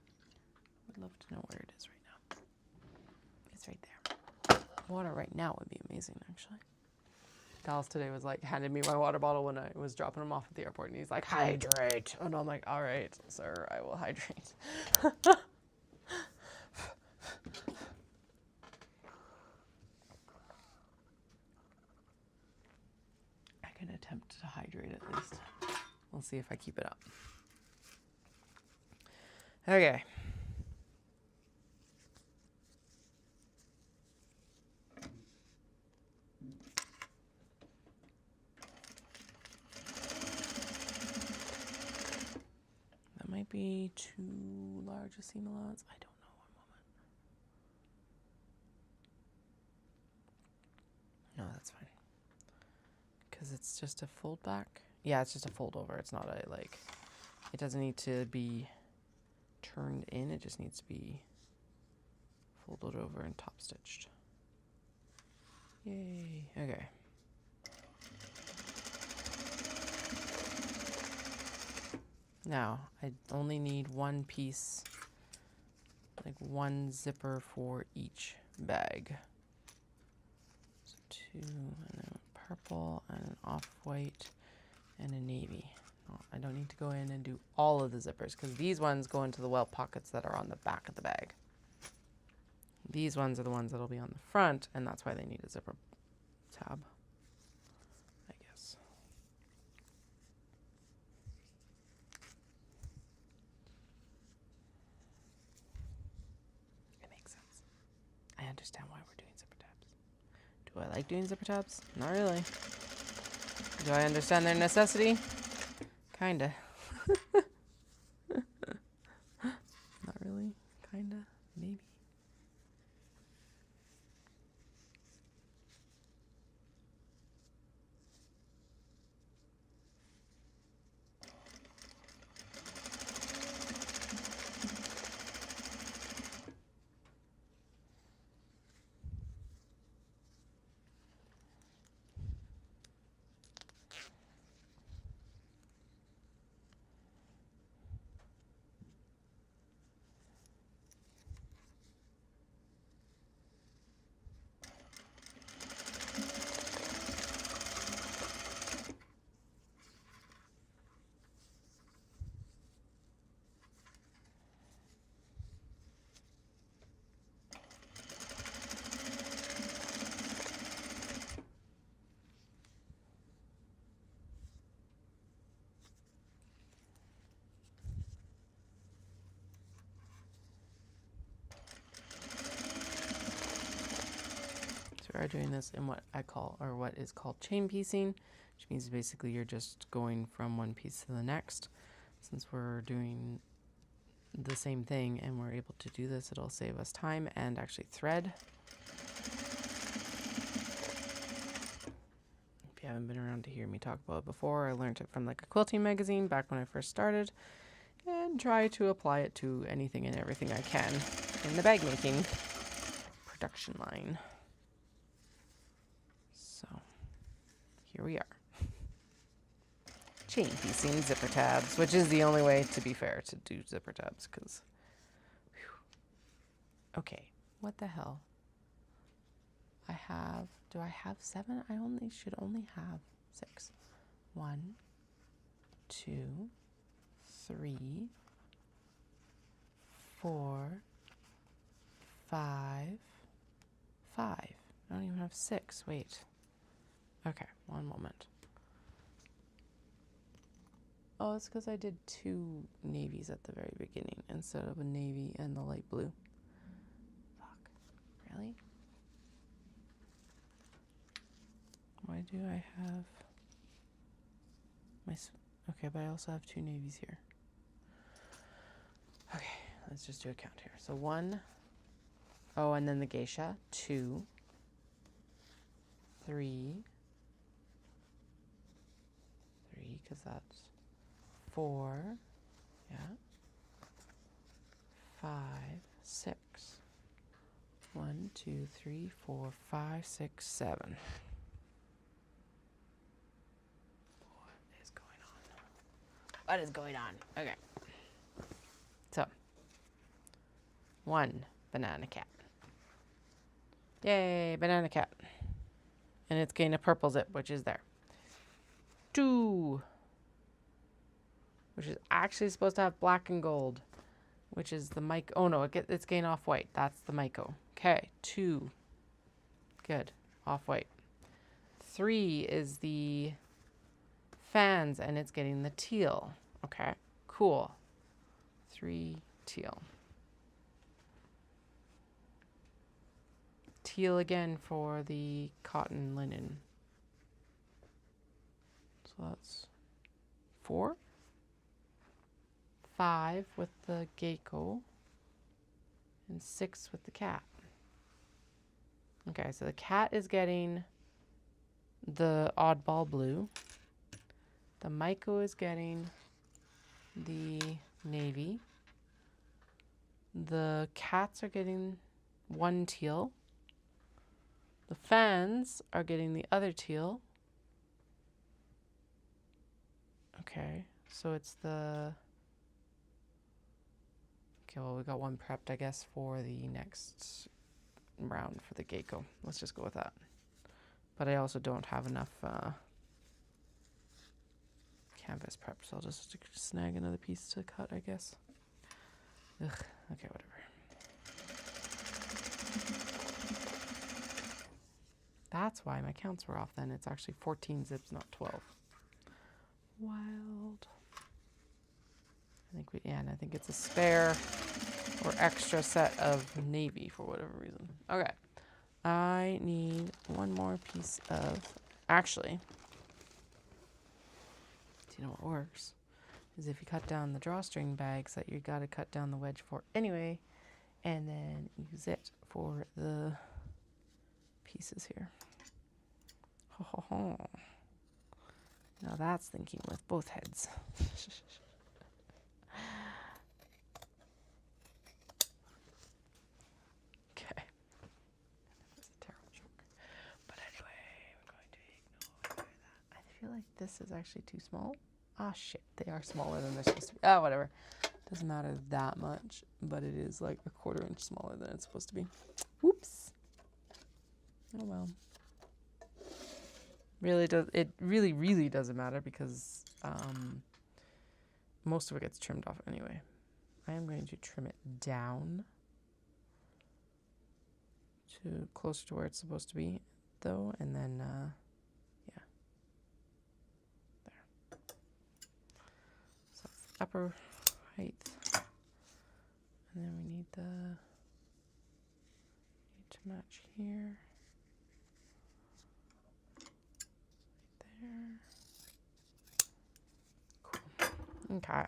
Would love to know where it is right now. It's right there. Water right now would be amazing, actually. Dallas today was like, handed me my water bottle when I was dropping him off at the airport, and he's like, hydrate. And I'm like, all right, sir, I will hydrate. I can attempt to hydrate at least. We'll see if I keep it up. Okay. That might be too large a seam allowance. I don't know. One moment. No, that's fine. Because it's just a fold back. Yeah, it's just a fold over. It's not a, like, it doesn't need to be turned in. It just needs to be folded over and top stitched. Yay. Okay. Now, I only need one piece, like one zipper for each bag. So 2, and then purple, and an off-white, and a navy. Oh, I don't need to go in and do all of the zippers, because these ones go into the welt pockets that are on the back of the bag. These ones are the ones that will be on the front, and that's why they need a zipper tab, I guess. It makes sense. I understand why we're doing zipper tabs. Do I like doing zipper tabs? Not really. Do I understand their necessity? Kinda. Not really. Kinda. Maybe. Are doing this in what I call, or what is called, chain piecing, which means basically you're just going from one piece to the next. Since we're doing the same thing and we're able to do this, it'll save us time and actually thread. If you haven't been around to hear me talk about it before, I learned it from like a quilting magazine back when I first started, and try to apply it to anything and everything I can in the bag making production line. Here we are. Chain piecing zipper tabs, which is the only way, to be fair, to do zipper tabs, because... Okay, what the hell? Do I have 7? I should only have 6. 1, 2, 3, 4, 5, 5. I don't even have 6, wait. Okay, one moment. Oh, it's because I did 2 navies at the very beginning instead of a navy and the light blue. Fuck. Really? Why do I have my... Okay, but I also have 2 navies here. Okay, let's just do a count here. So 1. Oh, and then the geisha. 2. 3. Because that's 4, yeah, 5, 6, 1, 2, 3, 4, 5, 6, 7. What is going on? Okay. So, 1 banana cat. Yay, banana cat. And it's getting a purple zip, which is there. 2, which is actually supposed to have black and gold, which is the mic. Oh no, it's getting off white. That's the Myco. Okay, 2. Good, off white. 3 is the fans, and it's getting the teal. Okay, cool. 3 teal. Teal again for the cotton linen. So that's 4. 5 with the gecko. And 6 with the cat. Okay, so the cat is getting the oddball blue. The Myco is getting the navy. The cats are getting 1 teal. The fans are getting the other teal. Okay, so it's the... Okay, well, we got 1 prepped, I guess, for the next round for the gecko. Let's just go with that. But I also don't have enough canvas prepped, so I'll just snag another piece to cut, I guess. Ugh, okay, whatever. That's why my counts were off then. It's actually 14 zips, not 12. Wild. And I think it's a spare or extra set of navy for whatever reason. Okay. I need 1 more piece of, actually, do you know what works? Is if you cut down the drawstring bags that you gotta cut down the wedge for anyway, and then use it for the pieces here. Ho ho ho. Now that's thinking with both heads. Okay. That's a terrible joke. But anyway, we're going to ignore that. I feel like this is actually too small. Ah, shit. They are smaller than they're supposed to be. Ah, whatever. Doesn't matter that much, but it is like a 1/4 inch smaller than it's supposed to be. Whoops. Oh well. It really doesn't matter because most of it gets trimmed off anyway. I am going to trim it down to closer to where it's supposed to be though, and then yeah, there. So that's the upper height, and then we need to match here. There. Cool. Okay.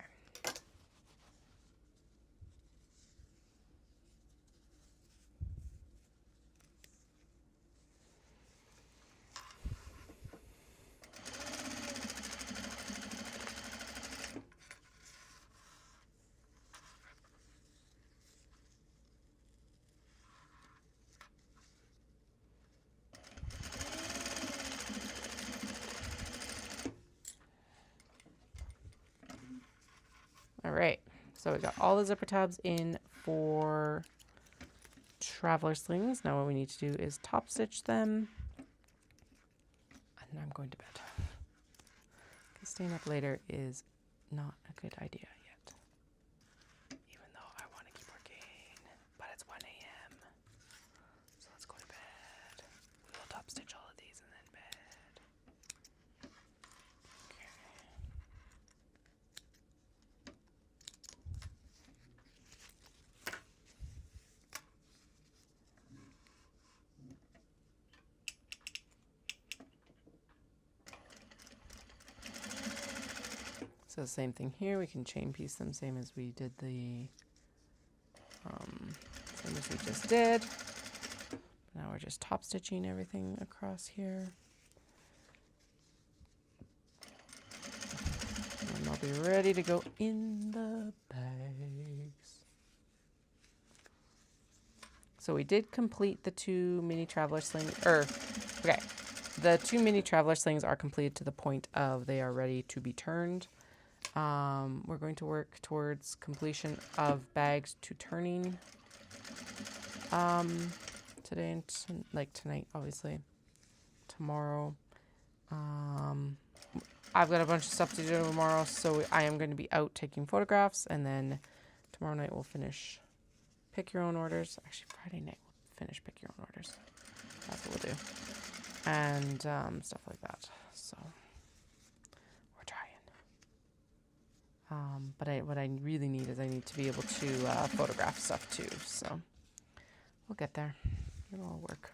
All right, so we got all the zipper tabs in for traveler slings. Now what we need to do is top stitch them, and I'm going to bed. Because staying up later is not a good idea yet. Even though I want to keep working, but it's 1 a.m. So let's go to bed. We'll top stitch all of these and then bed. So same thing here, we can chain piece them, same as we did the, same as we just did. Now we're just top stitching everything across here. And they'll be ready to go in the bags. So we did complete the 2 mini traveler slings, okay. The 2 mini traveler slings are completed to the point of they are ready to be turned. We're going to work towards completion of bags to turning today and like tonight, obviously. Tomorrow. I've got a bunch of stuff to do tomorrow, so I am going to be out taking photographs, and then tomorrow night we'll finish pick your own orders. Actually, Friday night we'll finish pick your own orders. That's what we'll do. And stuff like that. So we're trying. But what I really need is I need to be able to photograph stuff too. So we'll get there. It'll all work.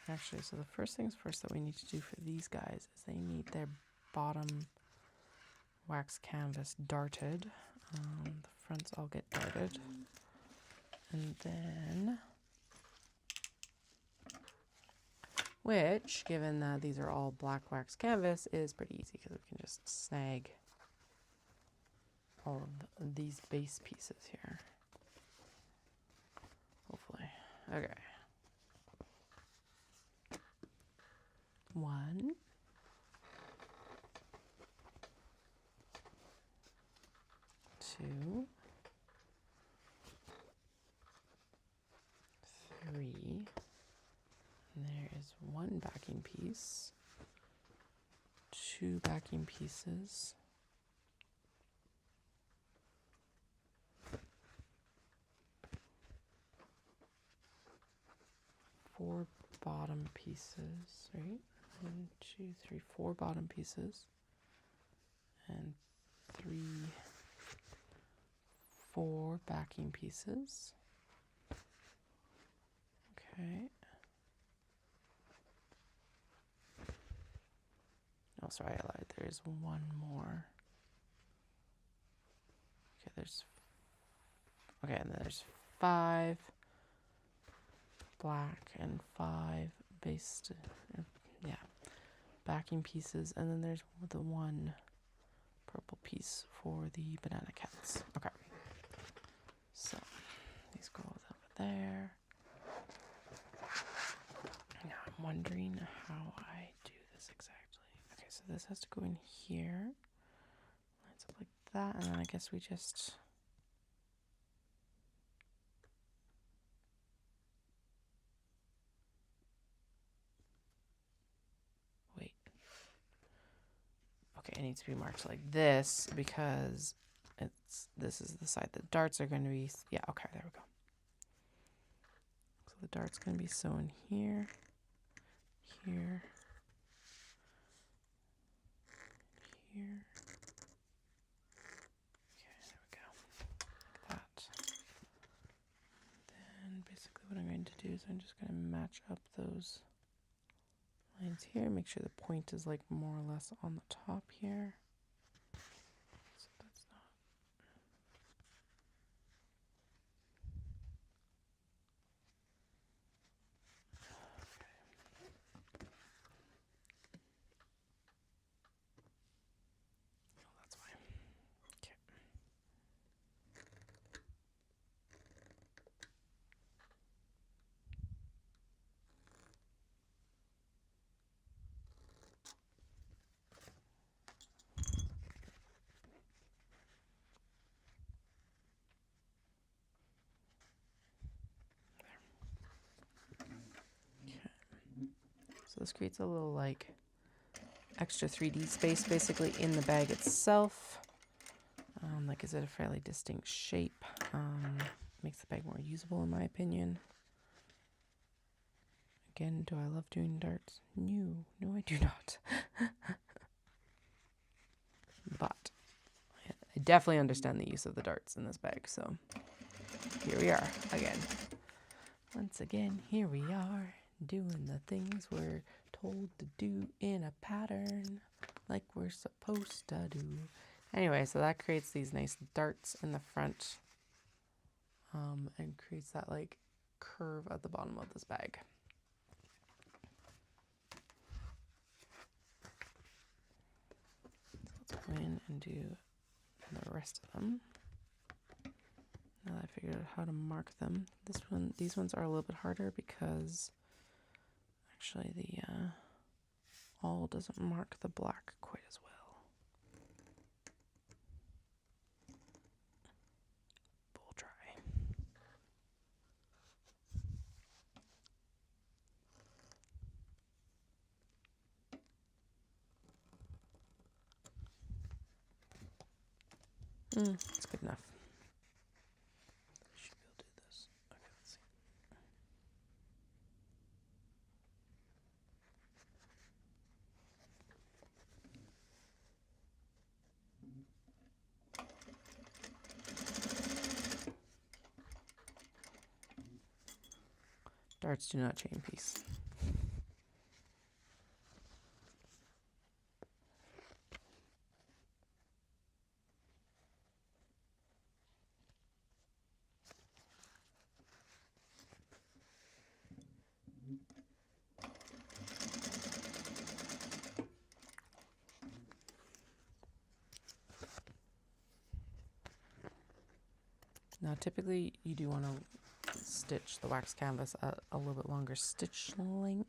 Actually, so the first things first that we need to do for these guys is they need their bottom wax canvas darted. The fronts all get darted. And then, which, given that these are all black wax canvas, is pretty easy because we can just snag all of these base pieces here. Hopefully. Okay. 1, 2, 3. And there is 1 backing piece, 2 backing pieces, 4 bottom pieces, right? 1, 2, 3, 4 bottom pieces, and 3, 4 backing pieces. Okay. Oh, sorry, I lied. There's 1 more. Okay, and then there's 5 black and 5 based. Yeah. Backing pieces, and then there's the 1 purple piece for the banana cats. Okay, so these go over there. Now I'm wondering how I do this exactly. Okay, so this has to go in here. Lines up like that, and then I guess we just okay, it needs to be marked like this because this is the side the darts are going to be. Yeah, okay, there we go. So the dart's going to be sewn here, here, here. Okay, there we go. Like that. Then basically what I'm going to do is I'm just going to match up those lines here, make sure the point is like more or less on the top here. So that's not. Okay. Oh, that's why. Okay. So this creates a little like extra 3D space basically in the bag itself. Like, is it a fairly distinct shape? Makes the bag more usable in my opinion. Again, do I love doing darts? No, I do not. But I definitely understand the use of the darts in this bag, so here we are again. Once again, here we are, doing the things we're told to do in a pattern, like we're supposed to do. Anyway, so that creates these nice darts in the front, and creates that like curve at the bottom of this bag. So let's go in and do the rest of them. Now that I figured out how to mark them, these ones are a little bit harder because actually the awl doesn't mark the black quite as well. We'll try. That's good enough. Should be able to do this. Okay, let's see. Darts do not chain piece. Now, typically, you do want to stitch the wax canvas at a little bit longer stitch length.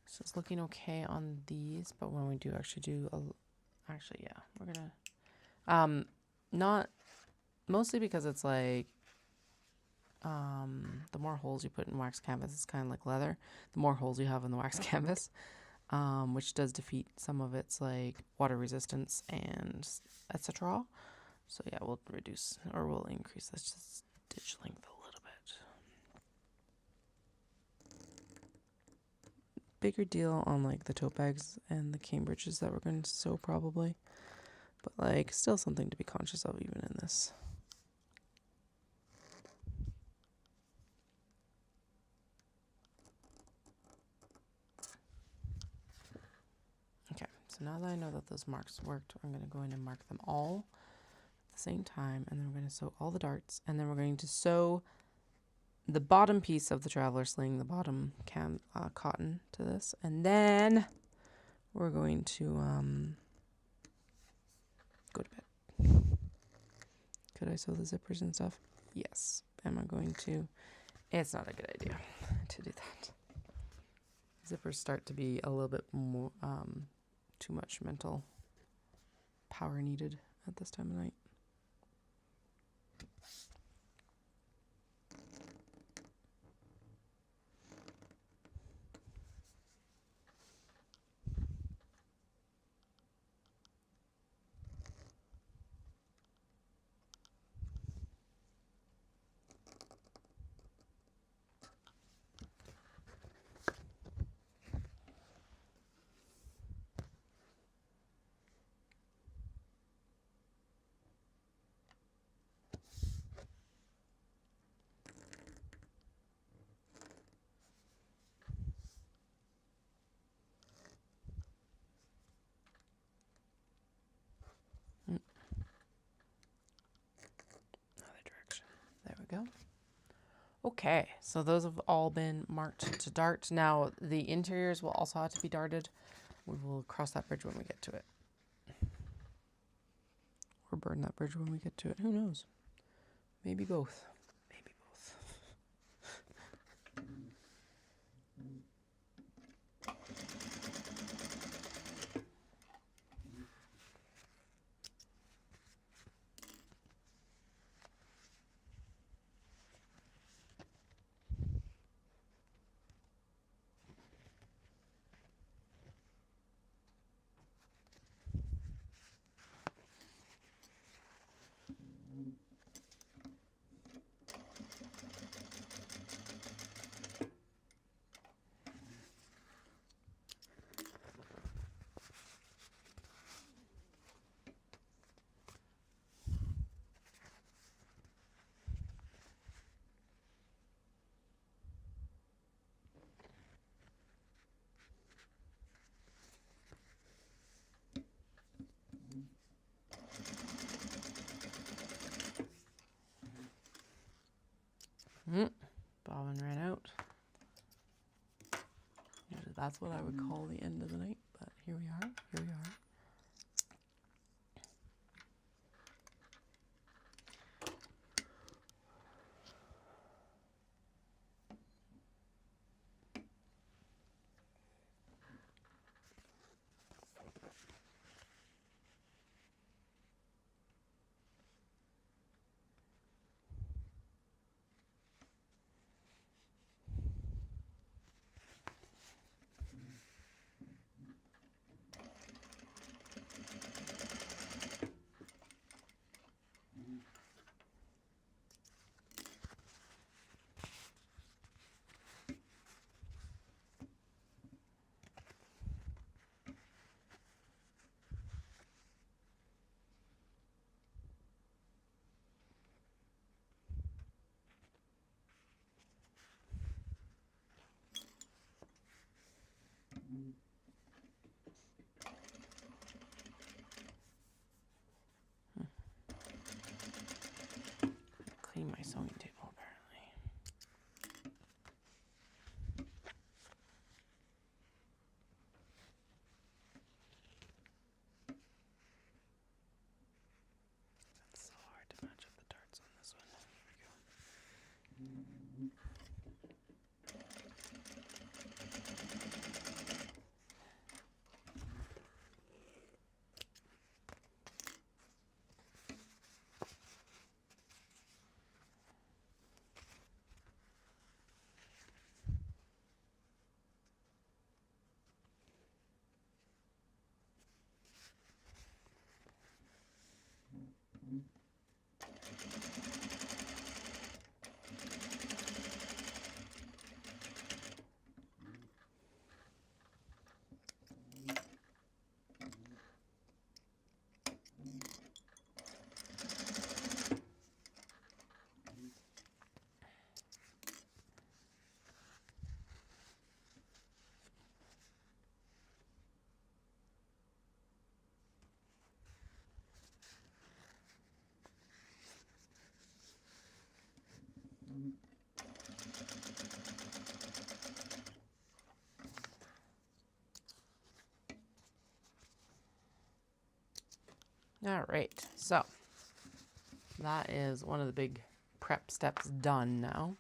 So it's looking okay on these, but when we do actually do actually, yeah, we're gonna not mostly because it's like the more holes you put in wax canvas, it's kind of like leather. The more holes you have in the wax canvas, which does defeat some of its like water resistance and etc. So yeah, we'll reduce or we'll increase this stitch length a little bit. Bigger deal on like the tote bags and the Cambridges that we're going to sew probably, but like still something to be conscious of even in this. Okay, so now that I know that those marks worked, I'm going to go in and mark them all at the same time, and then we're going to sew all the darts, and then we're going to sew the bottom piece of the traveler sling, the bottom cotton to this, and then we're going to go to bed. Could I sew the zippers and stuff? Yes. Am I going to? It's not a good idea to do that. Zippers start to be a little bit more too much mental power needed at this time of night. Go. Okay, so those have all been marked to dart. Now the interiors will also have to be darted. We will cross that bridge when we get to it. Or burn that bridge when we get to it. Who knows? Maybe both. Maybe both. That's what I would call the end of the night, but here we are. Here we are. Clean my sewing table, apparently. It's so hard to match up the darts on this one. There we go. All right, so that is one of the big prep steps done now.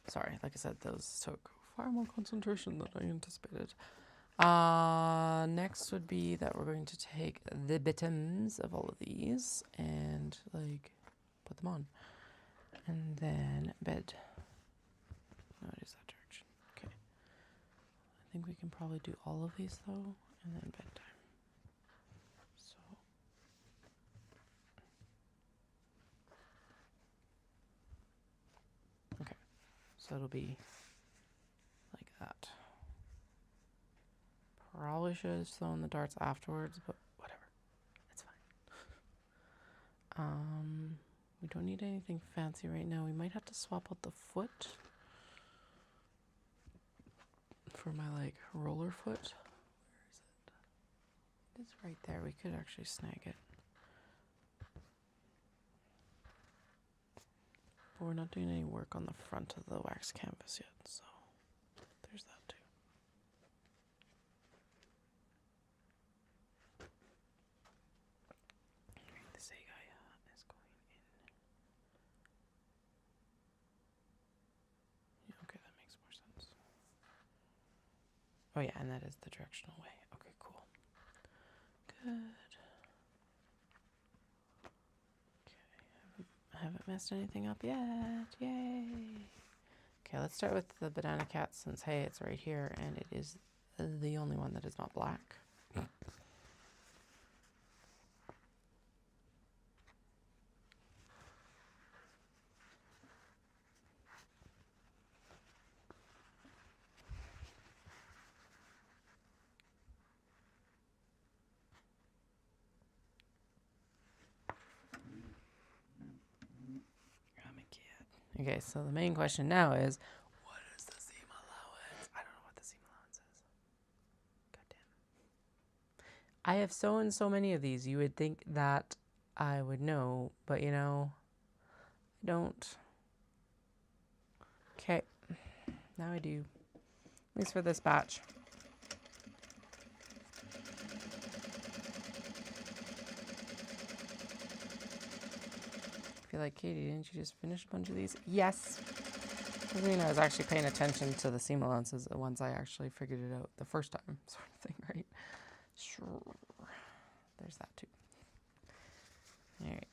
Sorry, like I said, those took far more concentration than I anticipated. Next would be that we're going to take the bottoms of all of these and like put them on. And then bed. No, it is that church. Okay. I think we can probably do all of these though, and then bedtime. So. Okay. So it'll be like that. Probably should have thrown the darts afterwards, but whatever. It's fine. We don't need anything fancy right now. We might have to swap out the foot for my like roller foot. Where is it? It's right there. We could actually snag it. But we're not doing any work on the front of the wax canvas yet, so there's that too. The Sega is going in. Yeah, okay, that makes more sense. Oh yeah, and that is the directional way. Okay, cool. Good. Okay, I haven't messed anything up yet. Yay. Okay, let's start with the banana cat since, hey, it's right here and it is the only one that is not black. Okay, so the main question now is, what is the seam allowance? I don't know what the seam allowance is. Goddamn. I have sewn so many of these. You would think that I would know, but you know, I don't. Okay, now I do. At least for this batch. like, Katie, didn't you just finish a bunch of these? Yes. I mean, I was actually paying attention to the seam allowances once I actually figured it out the first time, sort of thing, right? Sure. There's that too. All right.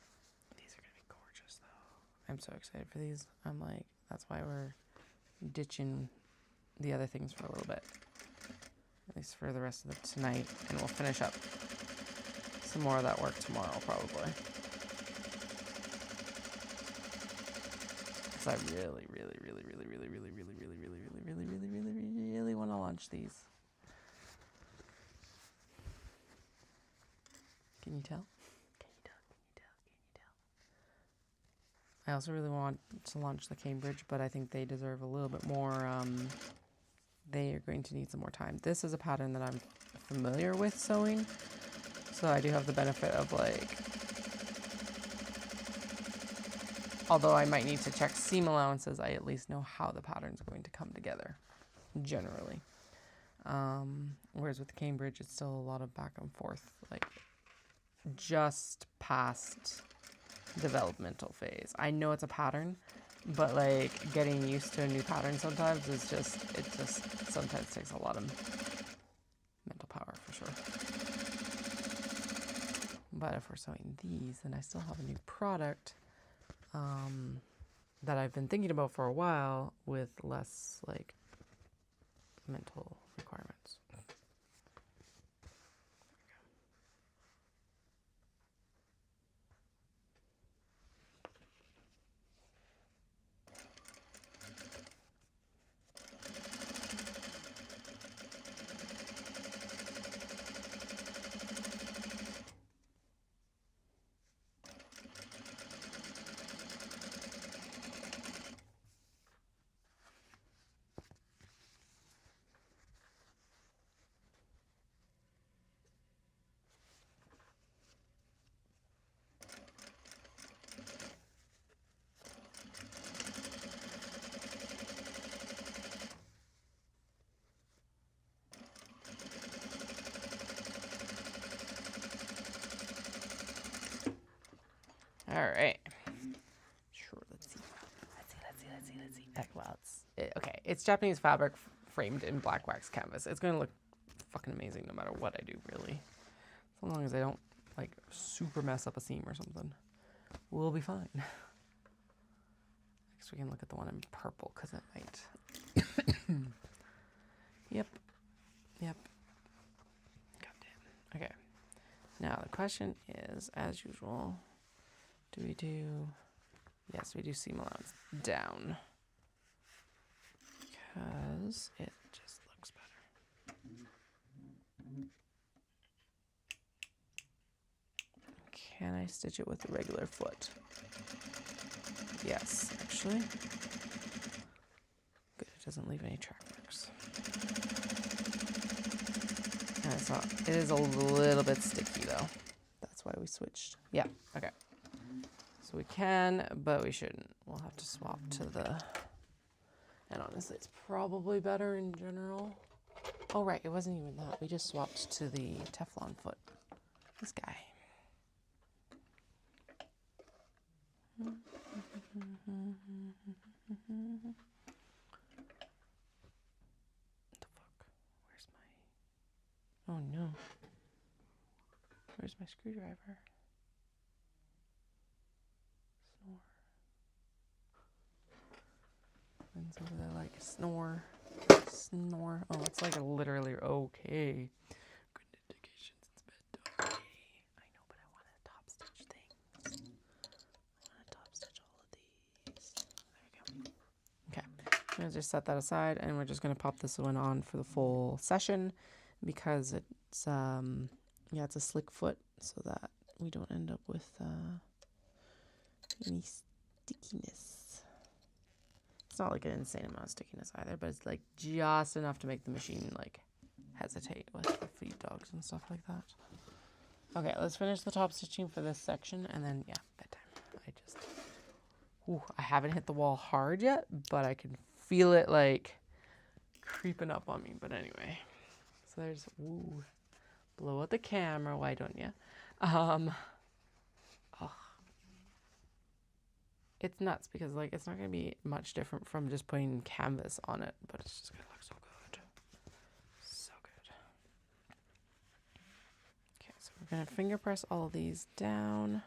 These are going to be gorgeous, though. I'm so excited for these. I'm like, that's why we're ditching the other things for a little bit. At least for the rest of tonight. And we'll finish up some more of that work tomorrow, probably. Because I really want to launch these. Can you tell? I also really want to launch the Cambridge, but I think they deserve a little bit more. They are going to need some more time. This is a pattern that I'm familiar with sewing, so I do have the benefit of like, although I might need to check seam allowances, I at least know how the pattern's going to come together, generally. Whereas with the Cambridge, it's still a lot of back and forth, like just past developmental phase. I know it's a pattern, but like getting used to a new pattern sometimes is just, it just sometimes takes a lot of mental power for sure. But if we're sewing these, then I still have a new product that I've been thinking about for a while with less like mental requirements. All right. Sure, let's see. Well, okay. It's Japanese fabric framed in black wax canvas. It's going to look fucking amazing no matter what I do, really. As long as I don't, like, super mess up a seam or something. We'll be fine. I guess we can look at the one in purple, because it might. Yep. Goddamn. Okay. Now, the question is, as usual, do we do... Yes, we do seam allowance down. Because it just looks better. Can I stitch it with the regular foot? Yes, actually. Good, it doesn't leave any track marks. And it's not, it is a little bit sticky though. That's why we switched. Yeah, okay. So we can, but we shouldn't. We'll have to swap to the, and honestly, it's probably better in general. Oh, right, it wasn't even that. We just swapped to the Teflon foot. This guy. What the fuck? Where's my... Oh, no. Where's my screwdriver? Lynn's over there like snore. Oh, it's like a literally okay. Good indications it's bedtime. I know, but I want to top stitch things. I want to top stitch all of these. There we go. Okay, I'm gonna just set that aside, and we're just gonna pop this one on for the full session because it's yeah, it's a slick foot, so that we don't end up with any stickiness. It's not like an insane amount of stickiness either, but it's like just enough to make the machine like hesitate with the feed dogs and stuff like that. Okay, let's finish the top stitching for this section, and then yeah, bedtime. I haven't hit the wall hard yet, but I can feel it like creeping up on me. But anyway, so there's blow out the camera, why don't you? Oh. it's nuts because like it's not going to be much different from just putting canvas on it, but it's just going to look so good. So good. Okay, so we're going to finger press all of these down.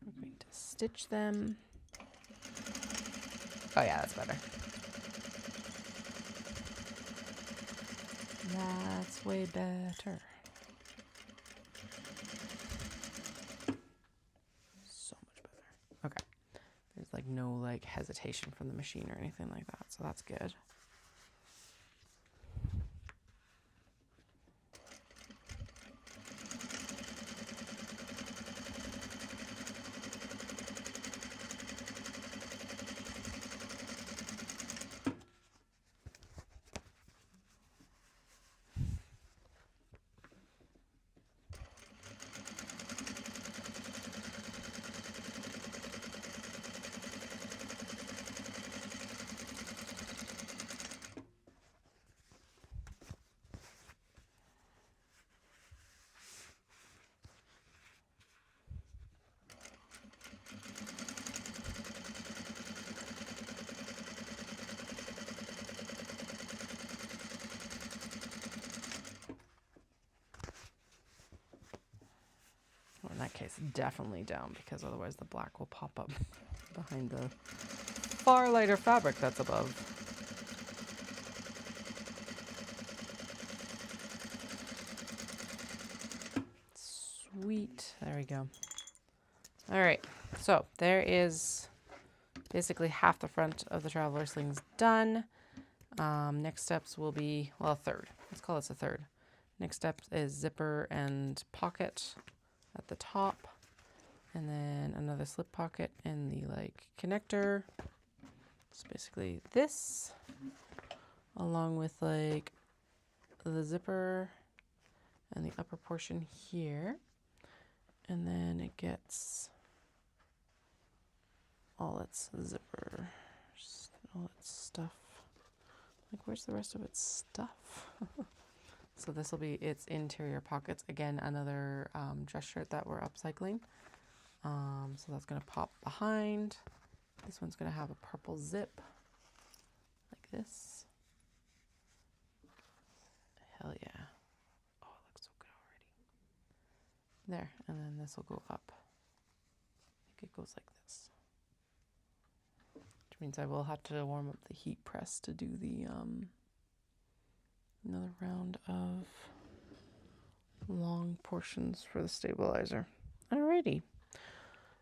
We're going to stitch them. Oh yeah, that's better. That's way better. So much better. Okay. There's like no like hesitation from the machine or anything like that, so that's good. Well, in that case, definitely down because otherwise the black will pop up behind the far lighter fabric that's above. Sweet. There we go. All right. So there is basically half the front of the traveler slings done. Next steps will be, well, a third. Let's call this a third. Next step is zipper and pocket at the top. And then another slip pocket in the like connector. It's basically this, along with like the zipper and the upper portion here. And then it gets all its zipper, all its stuff. Like, where's the rest of its stuff? So this will be its interior pockets. Again, another dress shirt that we're upcycling. So that's going to pop behind. This one's going to have a purple zip like this. Hell yeah. Oh, it looks so good already. There, and then this will go up. I think it goes like this. Which means I will have to warm up the heat press to do the another round of long portions for the stabilizer. Alrighty.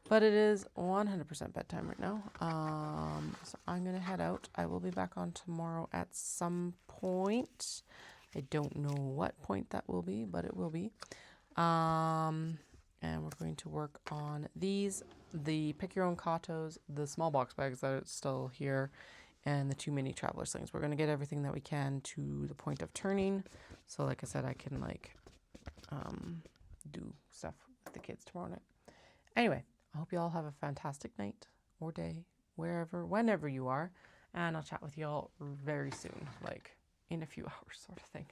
But it is 100% bedtime right now. So I'm going to head out. I will be back on tomorrow at some point. I don't know what point that will be, but it will be. And we're going to work on these, the pick your own katos, the small box bags that are still here, and the 2 mini traveler slings. We're going to get everything that we can to the point of turning. So like I said, I can like do stuff with the kids tomorrow night. Anyway, I hope you all have a fantastic night or day, wherever, whenever you are. And I'll chat with you all very soon, like in a few hours sort of thing.